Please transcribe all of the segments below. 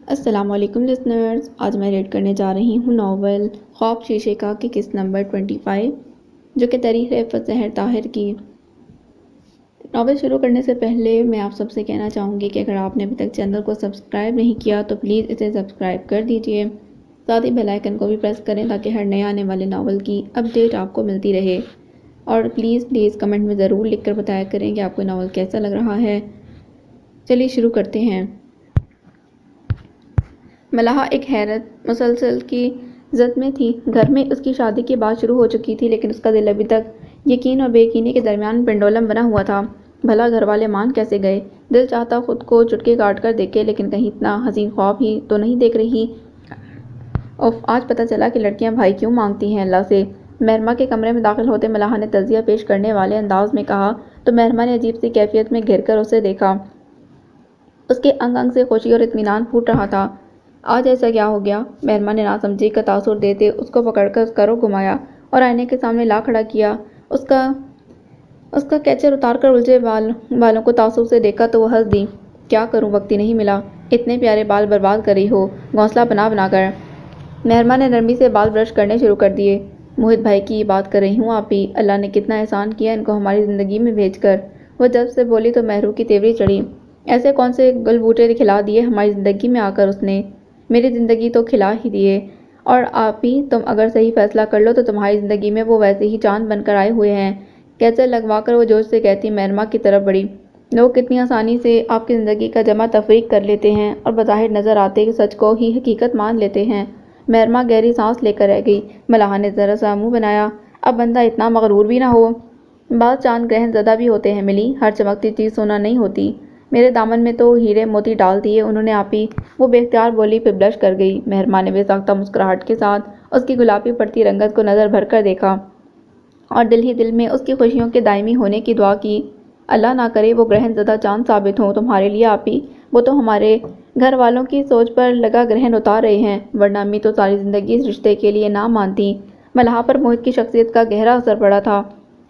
السلام علیکم لسنرز، آج میں ریڈ کرنے جا رہی ہوں ناول خواب شیشے کا کی قسط نمبر 25 جو کہ تحریر ہے سحر طاہر کی۔ ناول شروع کرنے سے پہلے میں آپ سب سے کہنا چاہوں گی کہ اگر آپ نے ابھی تک چینل کو سبسکرائب نہیں کیا تو پلیز اسے سبسکرائب کر دیجئے، ساتھ ہی بیل آئیکن کو بھی پریس کریں تاکہ ہر نئے آنے والے ناول کی اپڈیٹ آپ کو ملتی رہے، اور پلیز کمنٹ میں ضرور لکھ کر بتایا کریں کہ آپ کو ناول کیسا لگ رہا ہے۔ چلیے شروع کرتے ہیں۔ ملحہ ایک حیرت مسلسل کی زد میں تھی۔ گھر میں اس کی شادی کی بات شروع ہو چکی تھی، لیکن اس کا دل ابھی تک یقین اور بے یقینی کے درمیان پنڈولم بنا ہوا تھا۔ بھلا گھر والے مان کیسے گئے؟ دل چاہتا خود کو چٹکی کاٹ کر دیکھے، لیکن کہیں اتنا حسین خواب ہی تو نہیں دیکھ رہی۔ اف، آج پتہ چلا کہ لڑکیاں بھائی کیوں مانگتی ہیں اللہ سے۔ مہرماں کے کمرے میں داخل ہوتے ملحہ نے تعزیہ پیش کرنے والے انداز میں کہا تو مہرماں نے عجیب سی کیفیت میں گھر کر اسے دیکھا۔ اس کے انگ انگ سے خوشی اور اطمینان پھوٹ رہا تھا۔ آج ایسا کیا ہو گیا؟ مہرماں نے ناسمجھی کا تاثر دیتے اس کو پکڑ کر اس کا رخ گھمایا اور آئینے کے سامنے لا کھڑا کیا۔ اس کا کیچر اتار کر الجھے بالوں کو تعصب سے دیکھا تو وہ ہنس دی۔ کیا کروں، وقت ہی نہیں ملا۔ اتنے پیارے بال برباد کر رہی ہو گھونسلہ بنا بنا کر۔ مہرماں نے نرمی سے بال برش کرنے شروع کر دیے۔ موہت بھائی کی بات کر رہی ہوں آپی، اللہ نے کتنا احسان کیا ان کو ہماری زندگی میں بھیج کر۔ وہ جب سے بولی تو مہرو کی تیوری چڑھی۔ ایسے کون سے گل بوٹے کھلا دیے ہماری زندگی میں آ کر اس نے؟ میری زندگی تو کھلا ہی دیے۔ اور آپی تم اگر صحیح فیصلہ کر لو تو تمہاری زندگی میں وہ ویسے ہی چاند بن کر آئے ہوئے ہیں۔ کیچر لگوا کر وہ جوش سے کہتی مہرماں کی طرف بڑھی۔ لوگ کتنی آسانی سے آپ کی زندگی کا جمع تفریق کر لیتے ہیں اور بظاہر نظر آتے سچ کو ہی حقیقت مان لیتے ہیں۔ مہرماں گہری سانس لے کر رہ گئی۔ ملحہ نے ذرا سا منہ بنایا۔ اب بندہ اتنا مغرور بھی نہ ہو۔ بعض چاند گرہن زدہ بھی ہوتے ہیں ملی، ہر چمکتی چیز سونا نہیں ہوتی۔ میرے دامن میں تو ہیرے موتی ڈال دیے انہوں نے آپی، وہ بے اختیار بولی، پھر بلش کر گئی۔ مہرماں نے بے ساختہ مسکراہٹ کے ساتھ اس کی گلابی پڑتی رنگت کو نظر بھر کر دیکھا اور دل ہی دل میں اس کی خوشیوں کے دائمی ہونے کی دعا کی۔ اللہ نہ کرے وہ گرہن زدہ چاند ثابت ہوں تمہارے لیے آپی، وہ تو ہمارے گھر والوں کی سوچ پر لگا گرہن اتار رہے ہیں، ورنہ امی تو ساری زندگی اس رشتے کے لیے نہ مانتی۔ ملحہ پر موہت کی شخصیت کا گہرا اثر پڑا تھا۔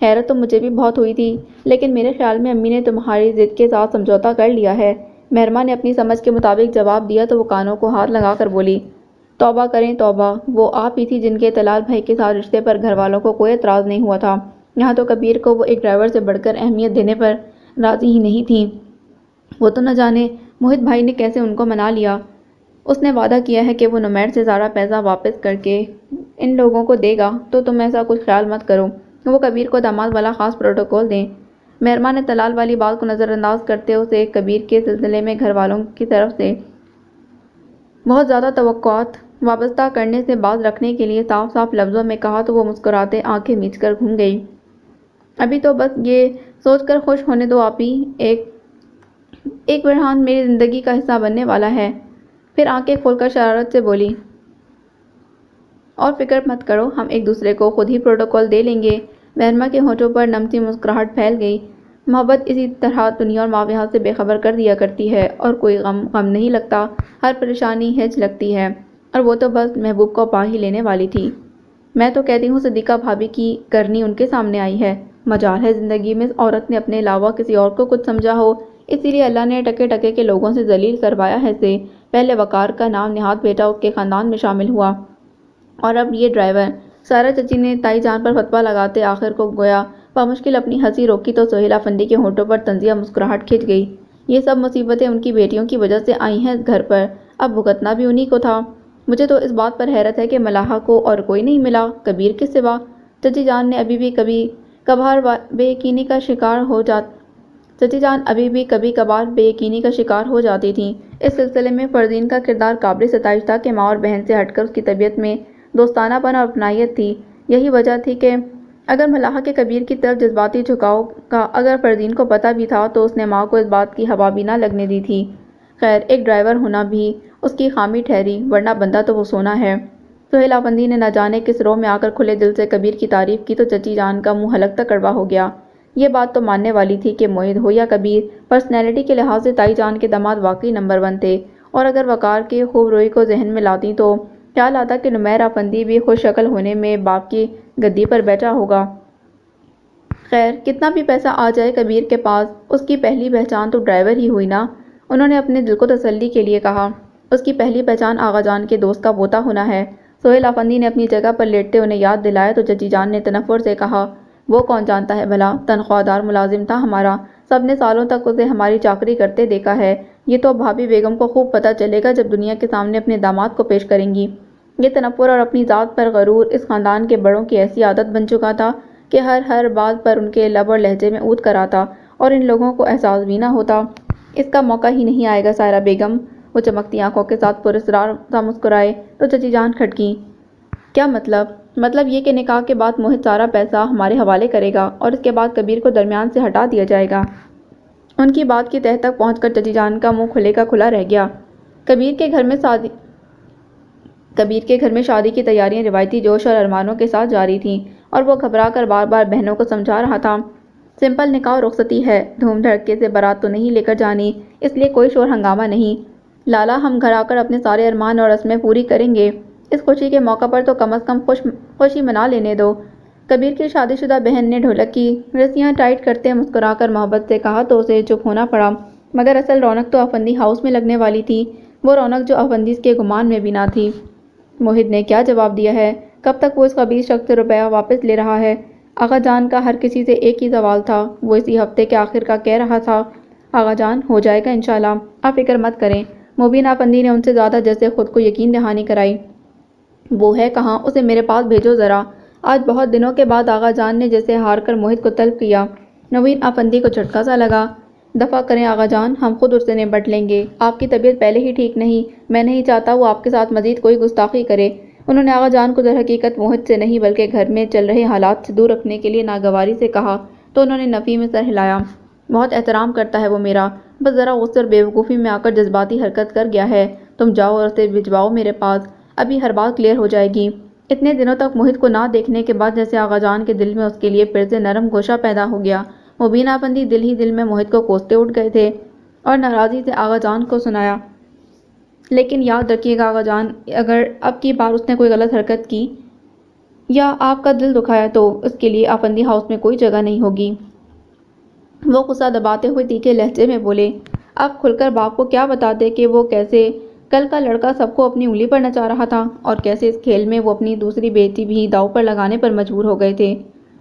حیرت تو مجھے بھی بہت ہوئی تھی، لیکن میرے خیال میں امی نے تمہاری ضد کے ساتھ سمجھوتہ کر لیا ہے۔ مہرماں نے اپنی سمجھ کے مطابق جواب دیا تو وہ کانوں کو ہاتھ لگا کر بولی، توبہ کریں توبہ، وہ آپ ہی تھی جن کے طلال بھائی کے ساتھ رشتے پر گھر والوں کو کوئی اعتراض نہیں ہوا تھا۔ یہاں تو کبیر کو وہ ایک ڈرائیور سے بڑھ کر اہمیت دینے پر راضی ہی نہیں تھیں۔ وہ تو نہ جانے موہت بھائی نے کیسے ان کو منا لیا۔ اس نے وعدہ کیا ہے کہ وہ نمیر سے سارا پیسہ واپس کر کے ان لوگوں کو دے گا، تو تم ایسا کچھ خیال مت کرو، وہ کبیر کو داماد والا خاص پروٹوکول دیں۔ مہرماں نے طلال والی بات کو نظر انداز کرتے اسے کبیر کے سلسلے میں گھر والوں کی طرف سے بہت زیادہ توقعات وابستہ کرنے سے باز رکھنے کے لیے صاف صاف لفظوں میں کہا تو وہ مسکراتے آنکھیں میچ کر گھوم گئی۔ ابھی تو بس یہ سوچ کر خوش ہونے دو آپی، ایک فرحان میری زندگی کا حصہ بننے والا ہے۔ پھر آنکھیں کھول کر شرارت سے بولی، اور فکر مت کرو، ہم ایک دوسرے کو خود ہی پروٹوکول دے لیں گے۔ مہرماں کے ہونٹوں پر نم سی مسکراہٹ پھیل گئی۔ محبت اسی طرح دنیا اور ماویہات سے بے خبر کر دیا کرتی ہے، اور کوئی غم نہیں لگتا، ہر پریشانی ہچ لگتی ہے، اور وہ تو بس محبوب کو پا ہی لینے والی تھی۔ میں تو کہتی ہوں صدیقہ بھابی کی کرنی ان کے سامنے آئی ہے۔ مجال ہے زندگی میں اس عورت نے اپنے علاوہ کسی اور کو کچھ سمجھا ہو، اسی لیے اللہ نے ٹکے ٹکے کے لوگوں سے ذلیل کروایا ہے اسے۔ پہلے وقار کا نام نہاد بیٹا اس کے خاندان میں شامل ہوا، اور اب یہ ڈرائیور۔ سارا چچی نے تائی جان پر فتویٰ لگاتے آخر کو گویا بمشکل اپنی ہنسی روکی تو سہیل افندی کے ہونٹوں پر طنزیہ مسکراہٹ کھنچ گئی۔ یہ سب مصیبتیں ان کی بیٹیوں کی وجہ سے آئی ہیں اس گھر پر، اب بھگتنا بھی انہی کو تھا۔ مجھے تو اس بات پر حیرت ہے کہ ملحہ کو اور کوئی نہیں ملا کبیر کے سوا۔ چچی جان ابھی بھی کبھی کبھار بے یقینی کا شکار ہو جاتی تھیں۔ اس سلسلے میں فرزین کا کردار قابل ستائش تھا کہ ماں اور بہن سے ہٹ کر اس کی طبیعت میں دوستانہ پن اور اپنائیت تھی۔ یہی وجہ تھی کہ اگر ملحہ کے کبیر کی طرف جذباتی جھکاؤ کا اگر فرزین کو پتہ بھی تھا تو اس نے ماں کو اس بات کی ہوا بھی نہ لگنے دی تھی۔ خیر، ایک ڈرائیور ہونا بھی اس کی خامی ٹھہری، ورنہ بندہ تو وہ سونا ہے۔ سہیل افندی نے نہ جانے کس رو میں آ کر کھلے دل سے کبیر کی تعریف کی تو چچی جان کا منہ حلق تک کڑوا ہو گیا۔ یہ بات تو ماننے والی تھی کہ موہت ہو یا کبیر، پرسنالٹی کے لحاظ سے تائی جان کے داماد واقعی نمبر 1 تھے، اور اگر وقار کی خوب روئی کو ذہن میں لاتی تو خیال آتا کہ نمیر افندی بھی خوش شکل ہونے میں باپ کی گدی پر بیٹھا ہوگا۔ خیر، کتنا بھی پیسہ آ جائے کبیر کے پاس، اس کی پہلی پہچان تو ڈرائیور ہی ہوئی نا، انہوں نے اپنے دل کو تسلی کے لیے کہا۔ اس کی پہلی پہچان آغا جان کے دوست کا پوتا ہونا ہے۔ سہیل افندی نے اپنی جگہ پر لیٹتے انہیں یاد دلایا تو چچی جان نے تنفر سے کہا، وہ کون جانتا ہے بھلا، تنخواہ دار ملازم تھا ہمارا، سب نے سالوں تک اسے ہماری چاکری کرتے دیکھا ہے۔ یہ تو بھابھی بیگم کو خوب پتہ چلے گا جب دنیا کے سامنے اپنے داماد کو پیش کریں گی۔ یہ تنفر اور اپنی ذات پر غرور اس خاندان کے بڑوں کی ایسی عادت بن چکا تھا کہ ہر بات پر ان کے لب اور لہجے میں اود کر آتا، اور ان لوگوں کو احساس بھی نہ ہوتا۔ اس کا موقع ہی نہیں آئے گا سائرہ بیگم۔ وہ چمکتی آنکھوں کے ساتھ پراسرار سا مسکرائے تو چچی جان کھٹکیں۔ کیا مطلب؟ مطلب یہ کہ نکاح کے بعد موہت سارا پیسہ ہمارے حوالے کرے گا اور اس کے بعد کبیر کو درمیان سے ہٹا دیا جائے گا۔ ان کی بات کی تہہ تک پہنچ کر چچی جان کا منہ کھلے کا کھلا رہ گیا۔ کبیر کے گھر میں شادی کی تیاریاں روایتی جوش اور ارمانوں کے ساتھ جاری تھیں، اور وہ گھبرا کر بار بار بہنوں کو سمجھا رہا تھا، سمپل نکاح اور رخصتی ہے، دھوم دھڑکے سے بارات تو نہیں لے کر جانی، اس لیے کوئی شور ہنگامہ نہیں۔ لالا، ہم گھر آ کر اپنے سارے ارمان اور رسمیں پوری کریں گے، اس خوشی کے موقع پر تو کم از کم خوشی منا لینے دو۔ کبیر کی شادی شدہ بہن نے ڈھولک کی رسیاں ٹائٹ کرتے مسکرا کر محبت سے کہا تو اسے چپ ہونا پڑا، مگر اصل رونق تو افندی ہاؤس میں لگنے والی تھی، وہ رونق جو افندیز کے گمان میں بھی نہ تھی۔ موہت نے کیا جواب دیا ہے؟ کب تک وہ اس خبیث شخص سے روپیہ واپس لے رہا ہے؟ آغا جان کا ہر کسی سے ایک ہی سوال تھا۔ وہ اسی ہفتے کے آخر کا کہہ رہا تھا، آغا جان ہو جائے گا انشاءاللہ، آپ فکر مت کریں۔ مبینہ افندی نے ان سے زیادہ جیسے خود کو یقین دہانی کرائی۔ وہ ہے کہاں؟ اسے میرے پاس بھیجو ذرا۔ آج بہت دنوں کے بعد آغا جان نے جیسے ہار کر موہت کو طلب کیا۔ نوین افندی کو جھٹکا سا لگا۔ دفع کریں آغا جان، ہم خود اس سے نبٹ لیں گے، آپ کی طبیعت پہلے ہی ٹھیک نہیں، میں نہیں چاہتا وہ آپ کے ساتھ مزید کوئی گستاخی کرے۔ انہوں نے آغا جان کو در حقیقت موہت سے نہیں بلکہ گھر میں چل رہے حالات سے دور رکھنے کے لیے ناگواری سے کہا تو انہوں نے نفی میں سر ہلایا۔ بہت احترام کرتا ہے وہ میرا، بس ذرا غصے اور بیوقوفی میں آ کر جذباتی حرکت کر گیا ہے۔ تم جاؤ اور اسے بھجواؤ میرے پاس، ابھی ہر بات کلیئر ہو جائے گی۔ اتنے دنوں تک موہت کو نہ دیکھنے کے بعد جیسے آغا جان کے دل میں اس کے لیے پھر سے نرم گوشہ پیدا ہو گیا۔ مبینہ افندی دل ہی دل میں موہت کو کوستے اٹھ گئے تھے اور ناراضی سے آغا جان کو سنایا، لیکن یاد رکھیے گا آغا جان، اگر اب کی بار اس نے کوئی غلط حرکت کی یا آپ کا دل دکھایا تو اس کے لیے افندی ہاؤس میں کوئی جگہ نہیں ہوگی۔ وہ غصہ دباتے ہوئے تیکھے لہجے میں بولے، اب کھل کر باپ کو کیا بتاتے کہ وہ کیسے کل کا لڑکا سب کو اپنی انگلی پر نچا رہا تھا، اور کیسے اس کھیل میں وہ اپنی دوسری بیٹی بھی داؤ پر لگانے پر مجبور ہو گئے تھے۔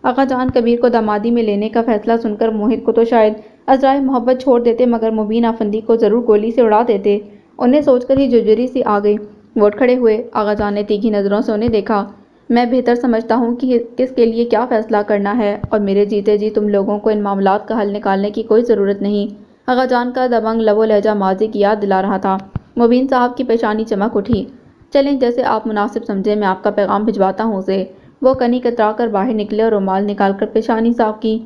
آغا جان کبیر کو دامادی میں لینے کا فیصلہ سن کر موہت کو تو شاید عذرائے محبت چھوڑ دیتے مگر مبینہ افندی کو ضرور گولی سے اڑا دیتے۔ انہیں سوچ کر ہی جرجری سی آ گئی۔ وہ اٹھ کھڑے ہوئے۔ آغا جان نے تیکھی نظروں سے انہیں دیکھا۔ میں بہتر سمجھتا ہوں کہ کس کے لیے کیا فیصلہ کرنا ہے، اور میرے جیتے جی تم لوگوں کو ان معاملات کا حل نکالنے کی کوئی ضرورت نہیں۔ آغا جان کا دبنگ لب و لہجہ ماضی کی یاد دلا رہا تھا۔ مبین صاحب کی پیشانی چمک اٹھی۔ چلیں جیسے آپ مناسب سمجھیں، میں آپ کا پیغام بھجواتا ہوں اسے۔ وہ کنی کترا کر باہر نکلے اور رومال نکال کر پیشانی صاف کی۔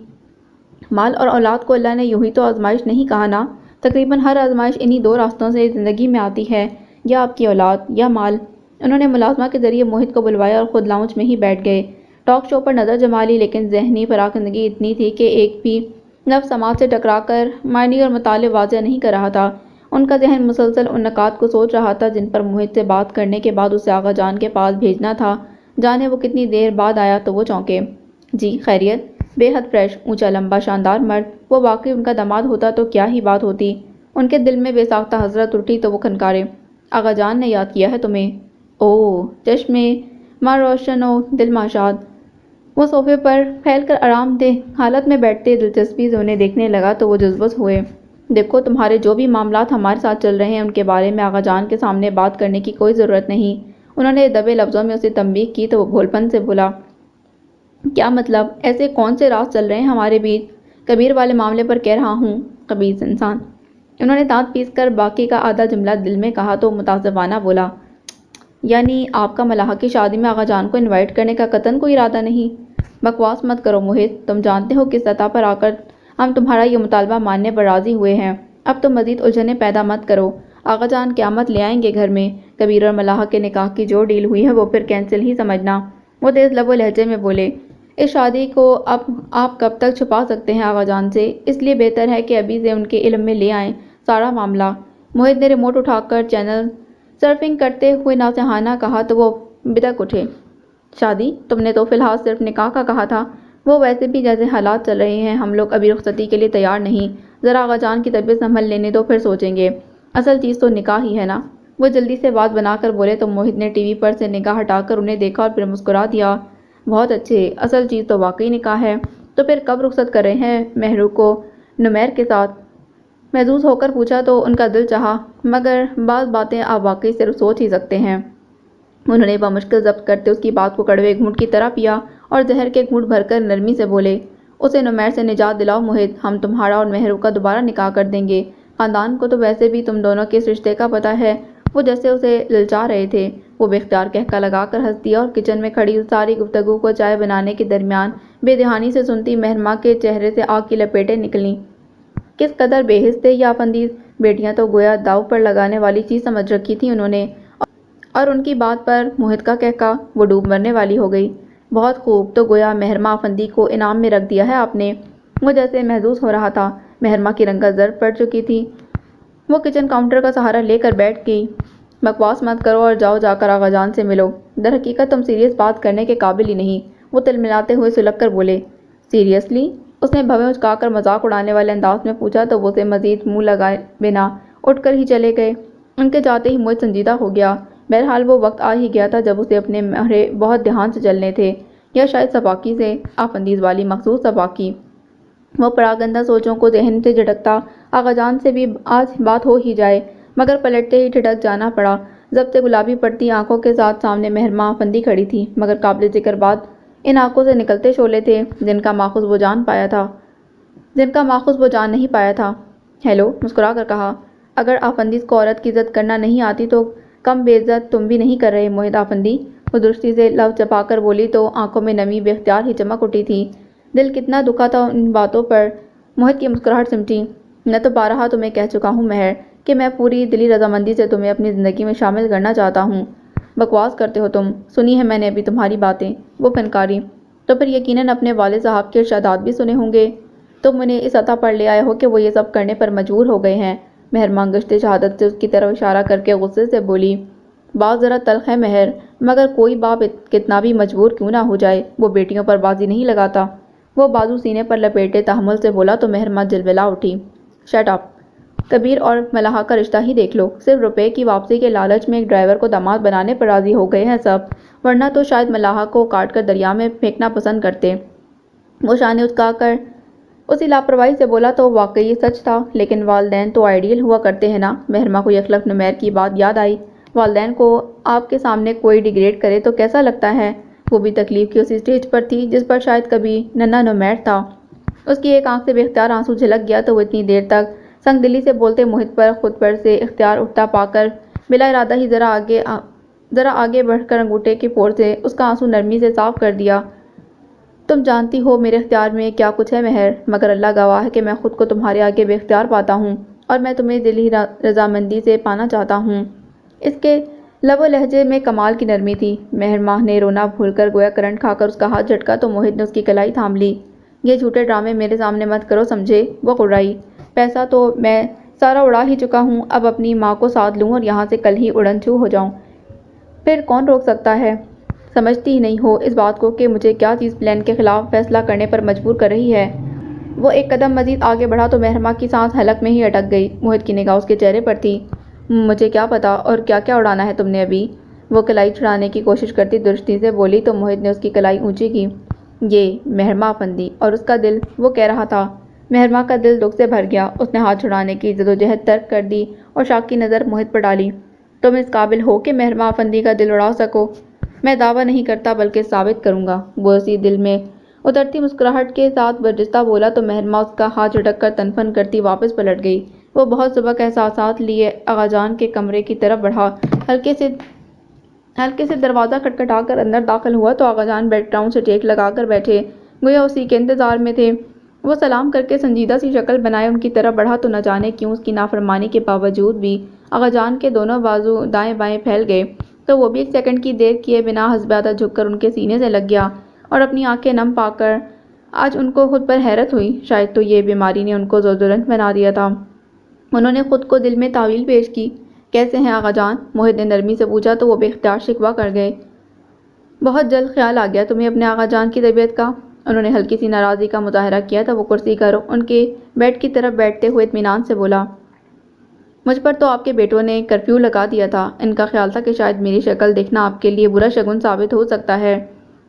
مال اور اولاد کو اللہ نے یوں ہی تو آزمائش نہیں کہا نا، تقریباً ہر آزمائش انہی دو راستوں سے زندگی میں آتی ہے، یا آپ کی اولاد یا مال۔ انہوں نے ملازمہ کے ذریعے موہت کو بلوایا اور خود لاؤنج میں ہی بیٹھ گئے۔ ٹاک شو پر نظر جما لی، لیکن ذہنی پراکندگی اتنی تھی کہ ایک بھی لفظ سماعت سے ٹکرا کر معنی اور مطالب واضح نہیں کر رہا تھا۔ ان کا ذہن مسلسل ان نکات کو سوچ رہا تھا جن پر موہت سے بات کرنے کے بعد اسے آغا جان کے پاس بھیجنا تھا۔ جانے وہ کتنی دیر بعد آیا تو وہ چونکے۔ جی خیریت؟ بے حد فریش، اونچا لمبا شاندار مرد، وہ واقعی ان کا داماد ہوتا تو کیا ہی بات ہوتی۔ ان کے دل میں بے ساختہ حسرت اٹھی تو وہ کھنکارے، آغا جان نے یاد کیا ہے تمہیں؟ اوہ، چشمے ماں روشن و دل ماں شاد۔ وہ صوفے پر پھیل کر آرام دہ حالت میں بیٹھتے دلچسپی سے انہیں دیکھنے لگا تو وہ جذبس ہوئے۔ دیکھو، تمہارے جو بھی معاملات ہمارے ساتھ چل رہے ہیں ان کے بارے میں آغا جان کے سامنے بات کرنے کی کوئی ضرورت نہیں۔ انہوں نے دبے لفظوں میں اسے تنبیہ کی تو وہ بھول پن سے بولا، کیا مطلب؟ ایسے کون سے راز چل رہے ہیں ہمارے بیچ؟ کبیر والے معاملے پر کہہ رہا ہوں، خبیث انسان۔ انہوں نے دانت پیس کر باقی کا آدھا جملہ دل میں کہا تو متاسفانہ بولا، یعنی آپ کا ملاحہ کی شادی میں آغا جان کو انوائٹ کرنے کا قطعاً کوئی ارادہ نہیں؟ بکواس مت کرو موہت، تم جانتے ہو کس سطح پر آ کر ہم تمہارا یہ مطالبہ ماننے پر راضی ہوئے ہیں۔ اب تم مزید الجھنیں پیدا مت کرو۔ آغا جان قیامت لے آئیں گے گھر میں۔ کبیر اور ملاحہ کے نکاح کی جو ڈیل ہوئی ہے وہ پھر کینسل ہی سمجھنا۔ وہ تیز لب و لہجے میں بولے، اس شادی کو اب آپ کب تک چھپا سکتے ہیں آغا جان سے، اس لیے بہتر ہے کہ ابھی سے ان کے علم میں لے آئیں سارا معاملہ۔ موہت نے ریموٹ اٹھا کر چینل سرفنگ کرتے ہوئے ناصحانہ کہا تو وہ بدک اٹھے، شادی؟ تم نے تو فی الحال صرف نکاح کا کہا تھا۔ وہ ویسے بھی جیسے حالات چل رہے ہیں ہم لوگ ابھی رخصتی کے لیے تیار نہیں، ذرا آغا جان کی طبیعت سنبھل لینے دو پھر سوچیں گے، اصل چیز تو نکاح ہی ہے نا۔ وہ جلدی سے بات بنا کر بولے تو موہت نے ٹی وی پر سے نگاہ ہٹا کر انہیں دیکھا اور پھر مسکرا دیا۔ بہت اچھے، اصل چیز تو واقعی نکاح ہے۔ تو پھر کب رخصت کر رہے ہیں مہرو کو نمیر کے ساتھ؟ محظوظ ہو کر پوچھا تو ان کا دل چاہا، مگر بعض باتیں آپ واقعی صرف سوچ ہی سکتے ہیں۔ انہوں نے بمشکل ضبط کرتے اس کی بات کو کڑوے گھونٹ کی طرح پیا اور زہر کے گھونٹ بھر کر نرمی سے بولے، اسے نمیر سے نجات دلاؤ موہت، ہم تمہارا اور مہرو کا دوبارہ نکاح کر دیں گے۔ خاندان کو تو ویسے بھی تم دونوں کے اس رشتے کا پتہ ہے۔ وہ جیسے اسے للچا رہے تھے۔ وہ بے اختیار قہقہ لگا کر ہنس دیا اور کچن میں کھڑی ساری گفتگو کو چائے بنانے کے درمیان بے دھیانی سے سنتی مہرماں کے چہرے سے آگ کی لپیٹیں نکلیں۔ کس قدر بے حس تھے یہ آفندیز، بیٹیاں تو گویا داؤ پر لگانے والی چیز سمجھ رکھی تھیں انہوں نے، اور ان کی بات پر موہت کا قہقہ، وہ ڈوب مرنے والی ہو گئی۔ بہت خوب، تو گویا مہرماں آفندی کو انعام میں رکھ دیا ہے آپ نے؟ وہ جیسے محظوظ ہو رہا تھا۔ مہرماں کی رنگت زرد پڑ چکی تھی۔ وہ کچن کاؤنٹر کا سہارا لے کر بیٹھ گئی۔ بکواس مت کرو اور جاؤ جا کر آغا جان سے ملو۔ در حقیقت تم سیریس بات کرنے کے قابل ہی نہیں، وہ تلملاتے ہوئے سلک کر بولے۔ سیریسلی؟ اس نے بھویں اچکا کر مذاق اڑانے والے انداز میں پوچھا تو وہ اسے مزید منہ لگائے بنا اٹھ کر ہی چلے گئے۔ ان کے جاتے ہی موہت سنجیدہ ہو گیا۔ بہرحال وہ وقت آ ہی گیا تھا جب اسے اپنے مہرے بہت دھیان سے چلنے تھے، یا شاید صفاقی سے، آفندیز والی مخصوص صفاقی۔ وہ پراگندہ سوچوں کو ذہن سے جھٹکتا، آغا جان سے بھی آج بات ہو ہی جائے، مگر پلٹتے ہی ٹھٹک جانا پڑا۔ ضبط گلابی پڑتی آنکھوں کے ساتھ سامنے مہرماں آفندی کھڑی تھی، مگر قابل ذکر بات ان آنکھوں سے نکلتے شعلے تھے جن کا ماخذ وہ جان نہیں پایا تھا۔ ہیلو، مسکرا کر کہا، اگر آفندیز کو عورت کی عزت کرنا نہیں آتی تو کم بے عزت تم بھی نہیں کر رہے موہت آفندی۔ وہ درستی سے لب چپا کر بولی تو آنکھوں میں نمی بے اختیار ہی چمک اٹھی تھی۔ دل کتنا دکھا تھا ان باتوں پر۔ موہت کی مسکراہٹ سمٹی۔ میں تو بارہا تمہیں کہہ چکا ہوں مہر کہ میں پوری دلی رضامندی سے تمہیں اپنی زندگی میں شامل کرنا چاہتا ہوں۔ بکواس کرتے ہو تم، سنی ہے میں نے ابھی تمہاری باتیں، وہ فنکاری۔ تو پھر یقیناً اپنے والد صاحب کے ارشادات بھی سنے ہوں گے۔ تم انہیں اس سطح پر لے آئے ہو کہ وہ یہ سب کرنے پر مجبور ہو گئے ہیں۔ مہرماں گشتے شہادت سے اس کی طرف اشارہ کر کے غصے سے بولی، بات ذرا تلخ ہے مہر، مگر کوئی باپ کتنا بھی مجبور کیوں نہ ہو جائے، وہ بیٹیوں پر بازی نہیں لگاتا۔ وہ بازو سینے پر لپیٹے تحمل سے بولا تو مہرماں جلولا اٹھی۔ Shut up! کبیر اور ملاحہ کا رشتہ ہی دیکھ لو، صرف روپے کی واپسی کے لالچ میں ایک ڈرائیور کو داماد بنانے پر راضی ہو گئے ہیں سب، ورنہ تو شاید ملاحہ کو کاٹ کر دریا میں پھینکنا پسند کرتے۔ وہ شانے اچکا کر اسی لاپرواہی سے بولا تو واقعی یہ سچ تھا، لیکن والدین تو آئیڈیل ہوا کرتے ہیں نا۔ مہرماں کو یکلخت نمیر کی بات یاد آئی۔ والدین کو آپ کے سامنے کوئی ڈیگریڈ کرے تو کیسا لگتا ہے؟ وہ بھی تکلیف کی اسی سٹیج پر تھی جس پر شاید کبھی ننھا نمیر تھا۔ اس کی ایک آنکھ سے بے اختیار آنسو جھلک گیا تو وہ اتنی دیر تک سنگ دلی سے بولتے موہت پر خود پر سے اختیار اٹھتا پا کر بلا ارادہ ہی ذرا آگے بڑھ کر انگوٹھے کی پھوڑ سے اس کا آنسو نرمی سے صاف کر دیا۔ تم جانتی ہو میرے اختیار میں کیا کچھ ہے مہر، مگر اللہ گواہ ہے کہ میں خود کو تمہارے آگے بے اختیار پاتا ہوں، اور میں تمہیں دلی رضامندی سے پانا چاہتا ہوں۔ اس کے لب و لہجے میں کمال کی نرمی تھی۔ مہرماں نے رونا بھول کر گویا کرنٹ کھا کر اس کا ہاتھ جھٹکا تو موہت نے اس کی کلائی تھام لی۔ یہ جھوٹے ڈرامے میرے سامنے مت کرو سمجھے، وہ کڑرائی۔ پیسہ تو میں سارا اڑا ہی چکا ہوں، اب اپنی ماں کو ساتھ لوں اور یہاں سے کل ہی اڑن چھو ہو جاؤں، پھر کون روک سکتا ہے؟ سمجھتی ہی نہیں ہو اس بات کو کہ مجھے کیا چیز پلان کے خلاف فیصلہ کرنے پر مجبور کر رہی ہے؟ وہ ایک قدم مزید آگے بڑھا تو مہرماں کی سانس حلق میں ہی اٹک گئی۔ موہت کی نگاہ اس کے چہرے پر تھی۔ مجھے کیا پتا اور کیا کیا اڑانا ہے تم نے ابھی؟ وہ کلائی چھڑانے کی کوشش کرتی درستی سے بولی تو موہت نے اس کی کلائی اونچی کی۔ یہ مہرماں آفندی اور اس کا دل، وہ کہہ رہا تھا۔ مہرماں کا دل دکھ سے بھر گیا۔ اس نے ہاتھ چھڑانے کی جدوجہد ترک کر دی اور شاک کی نظر موہت پر ڈالی۔ تم اس قابل ہو کہ مہرماں آفندی کا دل اڑا سکو؟ میں دعویٰ نہیں کرتا بلکہ ثابت کروں گا، وہ اسی دل میں اترتی مسکراہٹ کے ساتھ برجستہ بولا تو مہرماں اس کا ہاتھ جھٹک کر تنفن کرتی واپس پلٹ گئی۔ وہ بہت سبک احساسات لیے آغا جان کے کمرے کی طرف بڑھا۔ ہلکے سے دروازہ کھٹکھٹا کر اندر داخل ہوا تو آغا جان بیک گراؤنڈ سے ٹیک لگا کر بیٹھے، گویا اسی کے انتظار میں تھے۔ وہ سلام کر کے سنجیدہ سی شکل بنائے ان کی طرف بڑھا تو نہ جانے کیوں اس کی نافرمانی کے باوجود بھی آغا جان کے دونوں بازو دائیں بائیں پھیل گئے، تو وہ بھی ایک سیکنڈ کی دیر کیے بنا حسب عادت جھک کر ان کے سینے سے لگ گیا اور اپنی آنکھیں نم پا کر آج ان کو خود پر حیرت ہوئی، شاید تو یہ بیماری نے ان کو زوردرند بنا دیا تھا۔ انہوں نے خود کو دل میں تاویل پیش کی۔ کیسے ہیں آغا جان؟ موہت نے نرمی سے پوچھا تو وہ بے اختیار شکوہ کر گئے۔ بہت جلد خیال آ گیا تمہیں اپنے آغا جان کی طبیعت کا؟ انہوں نے ہلکی سی ناراضی کا مظاہرہ کیا تو وہ کرسی کا رخ ان کے بیڈ کی طرف بیٹھتے ہوئے اطمینان سے بولا۔ مجھ پر تو آپ کے بیٹوں نے کرفیو لگا دیا تھا۔ ان کا خیال تھا کہ شاید میری شکل دیکھنا آپ کے لیے برا شگن ثابت ہو سکتا ہے۔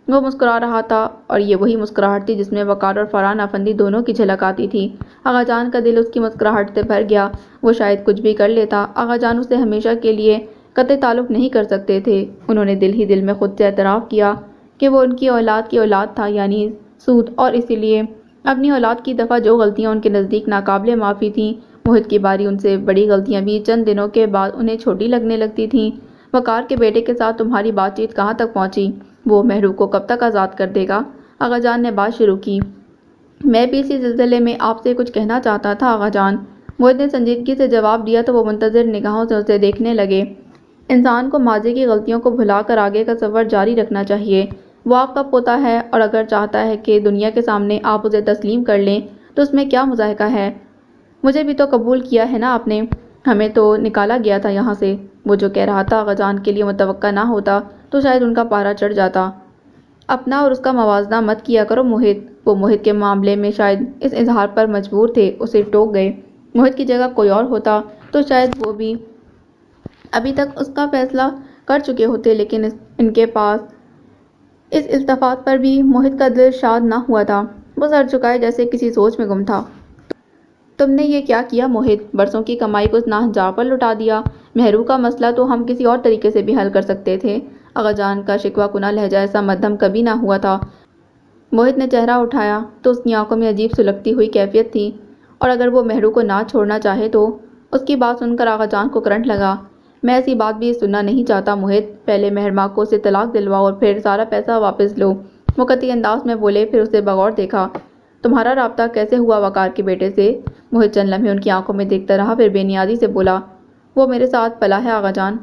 وہ مسکرا رہا تھا اور یہ وہی مسکراہٹ تھی جس میں وقار اور فرحان افندی دونوں کی جھلک آتی تھی۔ آغا جان کا دل اس کی مسکراہٹ سے بھر گیا۔ وہ شاید کچھ بھی کر لیتا، آغا جان اسے ہمیشہ کے لیے قطع تعلق نہیں کر سکتے تھے۔ انہوں نے دل ہی دل میں خود سے اعتراف کیا کہ وہ ان کی اولاد تھا، یعنی سود، اور اسی لیے اپنی اولاد کی دفعہ جو غلطیاں ان کے نزدیک ناقابل معافی تھیں، موہت کی باری ان سے بڑی غلطیاں بھی چند دنوں کے بعد انہیں چھوٹی لگنے لگتی تھیں۔ وقار کے بیٹے کے ساتھ تمہاری بات چیت کہاں تک پہنچی؟ وہ مہرو کو کب تک آزاد کر دے گا؟ آغا جان نے بات شروع کی۔ میں بھی اسی سلسلے میں آپ سے کچھ کہنا چاہتا تھا آغا جان، موہت نے سنجیدگی سے جواب دیا تو وہ منتظر نگاہوں سے اسے دیکھنے لگے۔ انسان کو ماضی کی غلطیوں کو بھلا کر آگے کا سفر جاری رکھنا چاہیے۔ وہ آپ کا پوتا ہے اور اگر چاہتا ہے کہ دنیا کے سامنے آپ اسے تسلیم کر لیں تو اس میں کیا مضحکہ ہے؟ مجھے بھی تو قبول کیا ہے نا آپ نے، ہمیں تو نکالا گیا تھا یہاں سے۔ وہ جو کہہ رہا تھا آغا جان کے لیے متوقع نہ ہوتا تو شاید ان کا پارا چڑھ جاتا۔ اپنا اور اس کا موازنہ مت کیا کرو موہت۔ وہ موہت کے معاملے میں شاید اس اظہار پر مجبور تھے، اسے ٹوک گئے۔ موہت کی جگہ کوئی اور ہوتا تو شاید وہ بھی ابھی تک اس کا فیصلہ کر چکے ہوتے، لیکن ان کے پاس اس التفات پر بھی موہت کا دل شاد نہ ہوا تھا۔ وہ سر جھکائے جیسے کسی سوچ میں گم تھا۔ تم نے یہ کیا کیا موہت؟ برسوں کی کمائی کو اس ناہنجار پر لٹا دیا۔ مہرو کا مسئلہ تو ہم کسی اور طریقے سے بھی حل کر سکتے تھے۔ آغا جان کا شکوہ کناں لہجہ ایسا مدھم کبھی نہ ہوا تھا۔ موہت نے چہرہ اٹھایا تو اس کی آنکھوں میں عجیب سلگتی ہوئی کیفیت تھی۔ اور اگر وہ مہرو کو نہ چھوڑنا چاہے تو؟ اس کی بات سن کر آغا جان کو کرنٹ لگا۔ میں ایسی بات بھی سننا نہیں چاہتا موہت۔ پہلے مہرماں کو اسے طلاق دلواؤ اور پھر سارا پیسہ واپس لو۔ وہ قطعی انداز میں بولے، پھر اسے بغور دیکھا۔ تمہارا رابطہ کیسے ہوا وقار کے بیٹے سے؟ موہت چند لمحے ان کی آنکھوں میں دیکھتا رہا، پھر بے نیازی سے بولا، وہ میرے ساتھ پلا ہے آغا جان۔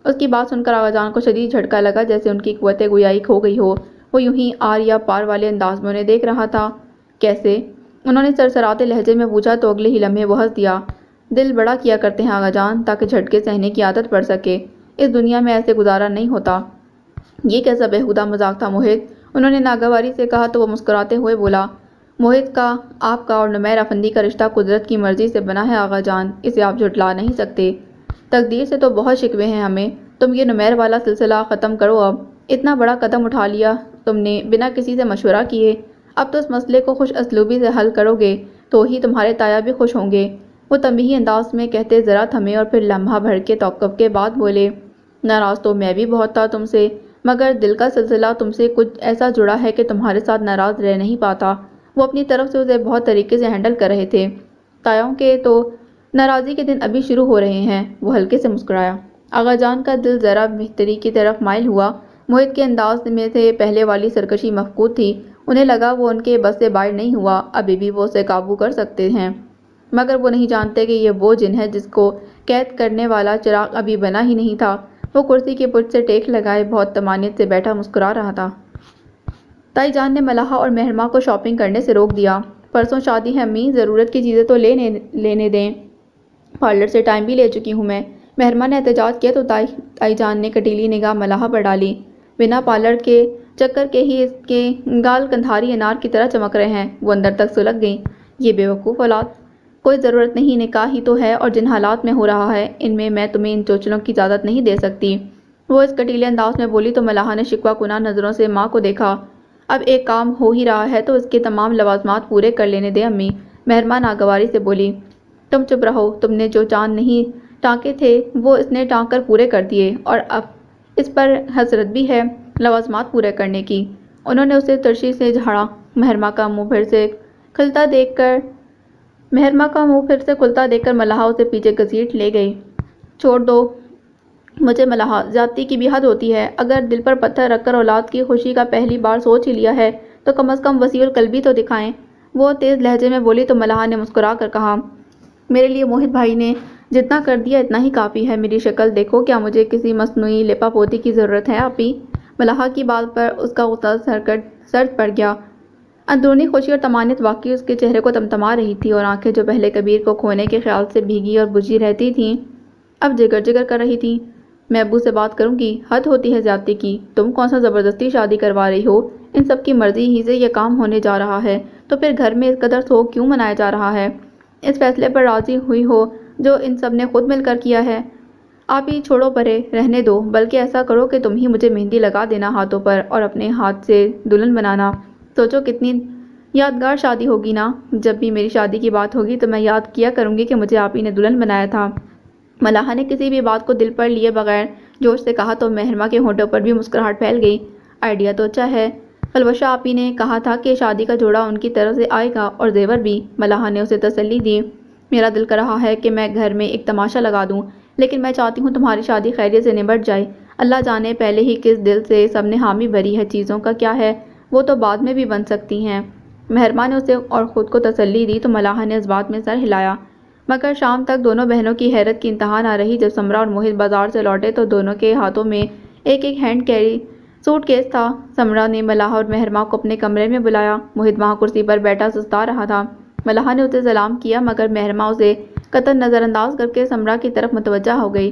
اس کی بات سن کر آغا جان کو شدید جھٹکا لگا، جیسے ان کی قوت گویائی کھو گئی ہو۔ وہ یوں ہی آر یا پار والے انداز میں انہیں دیکھ رہا تھا۔ کیسے؟ انہوں نے سرسراتے لہجے میں پوچھا تو اگلے ہی لمحے وہ ہنس دیا۔ دل بڑا کیا کرتے ہیں آغا جان تاکہ جھٹکے سہنے کی عادت پڑ سکے۔ اس دنیا میں ایسے گزارا نہیں ہوتا۔ یہ کیسا بےہودہ مذاق تھا موہت؟ انہوں نے ناگواری سے کہا تو وہ مسکراتے ہوئے بولا، موہت کا، آپ کا اور نمیر افندی کا رشتہ قدرت کی مرضی سے بنا ہے آغا جان، اسے آپ جھٹلا نہیں سکتے۔ تقدیر سے تو بہت شکوے ہیں ہمیں۔ تم یہ نمیر والا سلسلہ ختم کرو اب۔ اتنا بڑا قدم اٹھا لیا تم نے بنا کسی سے مشورہ کیے۔ اب تو اس مسئلے کو خوش اسلوبی سے حل کرو گے تو ہی تمہارے تایا بھی خوش ہوں گے۔ وہ تنبیہی انداز میں کہتے ذرا تھمے اور پھر لمحہ بھر کے توقف کے بعد بولے، ناراض تو میں بھی بہت تھا تم سے، مگر دل کا سلسلہ تم سے کچھ ایسا جڑا ہے کہ تمہارے ساتھ ناراض رہ نہیں پاتا۔ وہ اپنی طرف سے اسے بہت طریقے سے ہینڈل کر رہے تھے۔ تایوں کے تو ناراضی کے دن ابھی شروع ہو رہے ہیں۔ وہ ہلکے سے مسکرایا۔ آغا جان کا دل ذرا بہتری کی طرف مائل ہوا۔ موہت کے انداز میں سے پہلے والی سرکشی مفقود تھی۔ انہیں لگا وہ ان کے بس سے باہر نہیں ہوا، ابھی بھی وہ اسے قابو کر سکتے ہیں، مگر وہ نہیں جانتے کہ یہ وہ جن ہے جس کو قید کرنے والا چراغ ابھی بنا ہی نہیں تھا۔ وہ کرسی کی پشت سے ٹیک لگائے بہت طمانینت سے بیٹھا مسکرا رہا تھا۔ تائی جان نے ملحہ اور مہرماں کو شاپنگ کرنے سے روک دیا۔ پرسوں شادی ہے امی، ضرورت کی چیزیں تو لینے دیں، پارلر سے ٹائم بھی لے چکی ہوں میں۔ مہرماں نے احتجاج کیا تو تائی جان نے کٹیلی نگاہ ملحہ پر ڈالی۔ بنا پارلر کے چکر کے ہی اس کے گال کندھاری انار کی طرح چمک رہے ہیں۔ وہ اندر تک سلگ گئیں۔ یہ بے وقوف اولاد! کوئی ضرورت نہیں، نکاح ہی تو ہے اور جن حالات میں ہو رہا ہے ان میں تمہیں ان چوچلوں کی اجازت نہیں دے سکتی۔ وہ اس کٹیلے انداز میں بولی تو ملحہ نے شکوہ کناں نظروں سے ماں کو دیکھا۔ اب ایک کام ہو ہی رہا ہے تو اس کے تمام لوازمات پورے کر لینے دیں امی۔ مہرماں ناگواری سے بولی، تم چپ رہو، تم نے جو چاند نہیں ٹانکے تھے وہ اس نے ٹانک کر پورے کر دیے اور اب اس پر حسرت بھی ہے لوازمات پورے کرنے کی۔ انہوں نے اسے ترشی سے جھاڑا۔ مہرماں کا منہ پھر سے کھلتا دیکھ کر ملحہ اسے پیچھے گھسیٹ لے گئی۔ چھوڑ دو مجھے ملحہ، زیادتی کی بھی حد ہوتی ہے۔ اگر دل پر پتھر رکھ کر اولاد کی خوشی کا پہلی بار سوچ ہی لیا ہے تو کم از کم وسیع القلبی تو دکھائیں۔ وہ تیز لہجے میں بولی تو ملحہ نے مسکرا کر کہا، میرے لیے موہت بھائی نے جتنا کر دیا اتنا ہی کافی ہے۔ میری شکل دیکھو، کیا مجھے کسی مصنوعی لپا پوتی کی ضرورت ہے آپی؟ ملحہ کی بات پر اس کا غصہ سرد پڑ گیا۔ اندرونی خوشی اور طمانینت واقعی اس کے چہرے کو تمتما رہی تھی اور آنکھیں جو پہلے کبیر کو کھونے کے خیال سے بھیگی اور بجھی رہتی تھیں اب جگر جگر کر رہی تھیں۔ میں ابو سے بات کروں گی، حد ہوتی ہے زیادتی کی۔ تم کون سا زبردستی شادی کروا رہی ہو؟ ان سب کی مرضی ہی سے یہ کام ہونے جا رہا ہے تو پھر گھر میں اس قدر سوگ کیوں منایا جا رہا ہے؟ اس فیصلے پر راضی ہوئی ہو جو ان سب نے خود مل کر کیا ہے؟ آپ ہی چھوڑو پرے، رہنے دو، بلکہ ایسا کرو کہ تم ہی مجھے مہندی لگا دینا ہاتھوں پر اور اپنے ہاتھ سے دلہن بنانا۔ سوچو کتنی یادگار شادی ہوگی نا۔ جب بھی میری شادی کی بات ہوگی تو میں یاد کیا کروں گی کہ مجھے آپ ہی نے دلہن بنایا تھا۔ ملاحہ نے کسی بھی بات کو دل پر لیے بغیر جوش سے کہا تو مہرماں کے ہونٹوں پر بھی مسکراہٹ پھیل گئی۔ آئیڈیا تو اچھا ہے، فلوشہ آپ ہی نے کہا تھا کہ شادی کا جوڑا ان کی طرف سے آئے گا اور زیور بھی۔ ملاحہ نے اسے تسلی دی۔ میرا دل کر رہا ہے کہ میں گھر میں ایک تماشا لگا دوں، لیکن میں چاہتی ہوں تمہاری شادی خیریت سے نبٹ جائے۔ اللہ جانے پہلے ہی کس دل سے سب نے حامی بھری ہے، چیزوں کا کیا ہے، وہ تو بعد میں بھی بن سکتی ہیں۔ مہرماں نے اسے اور خود کو تسلی دی تو ملاحہ نے اس بات میں سر ہلایا۔ مگر شام تک دونوں بہنوں کی حیرت کی انتہا نہ رہی۔ جب سمرا اور موہت بازار سے لوٹے تو دونوں کے ہاتھوں میں ایک ایک ہینڈ کیری سوٹ کیس تھا۔ سمرا نے ملاحہ اور مہرماں کو اپنے کمرے میں بلایا۔ موہت وہاں کرسی پر بیٹھا سستا رہا تھا۔ ملاحہ نے اسے سلام کیا مگر مہرماں اسے قطعاً نظر انداز کر کے سمرا کی طرف متوجہ ہو گئی۔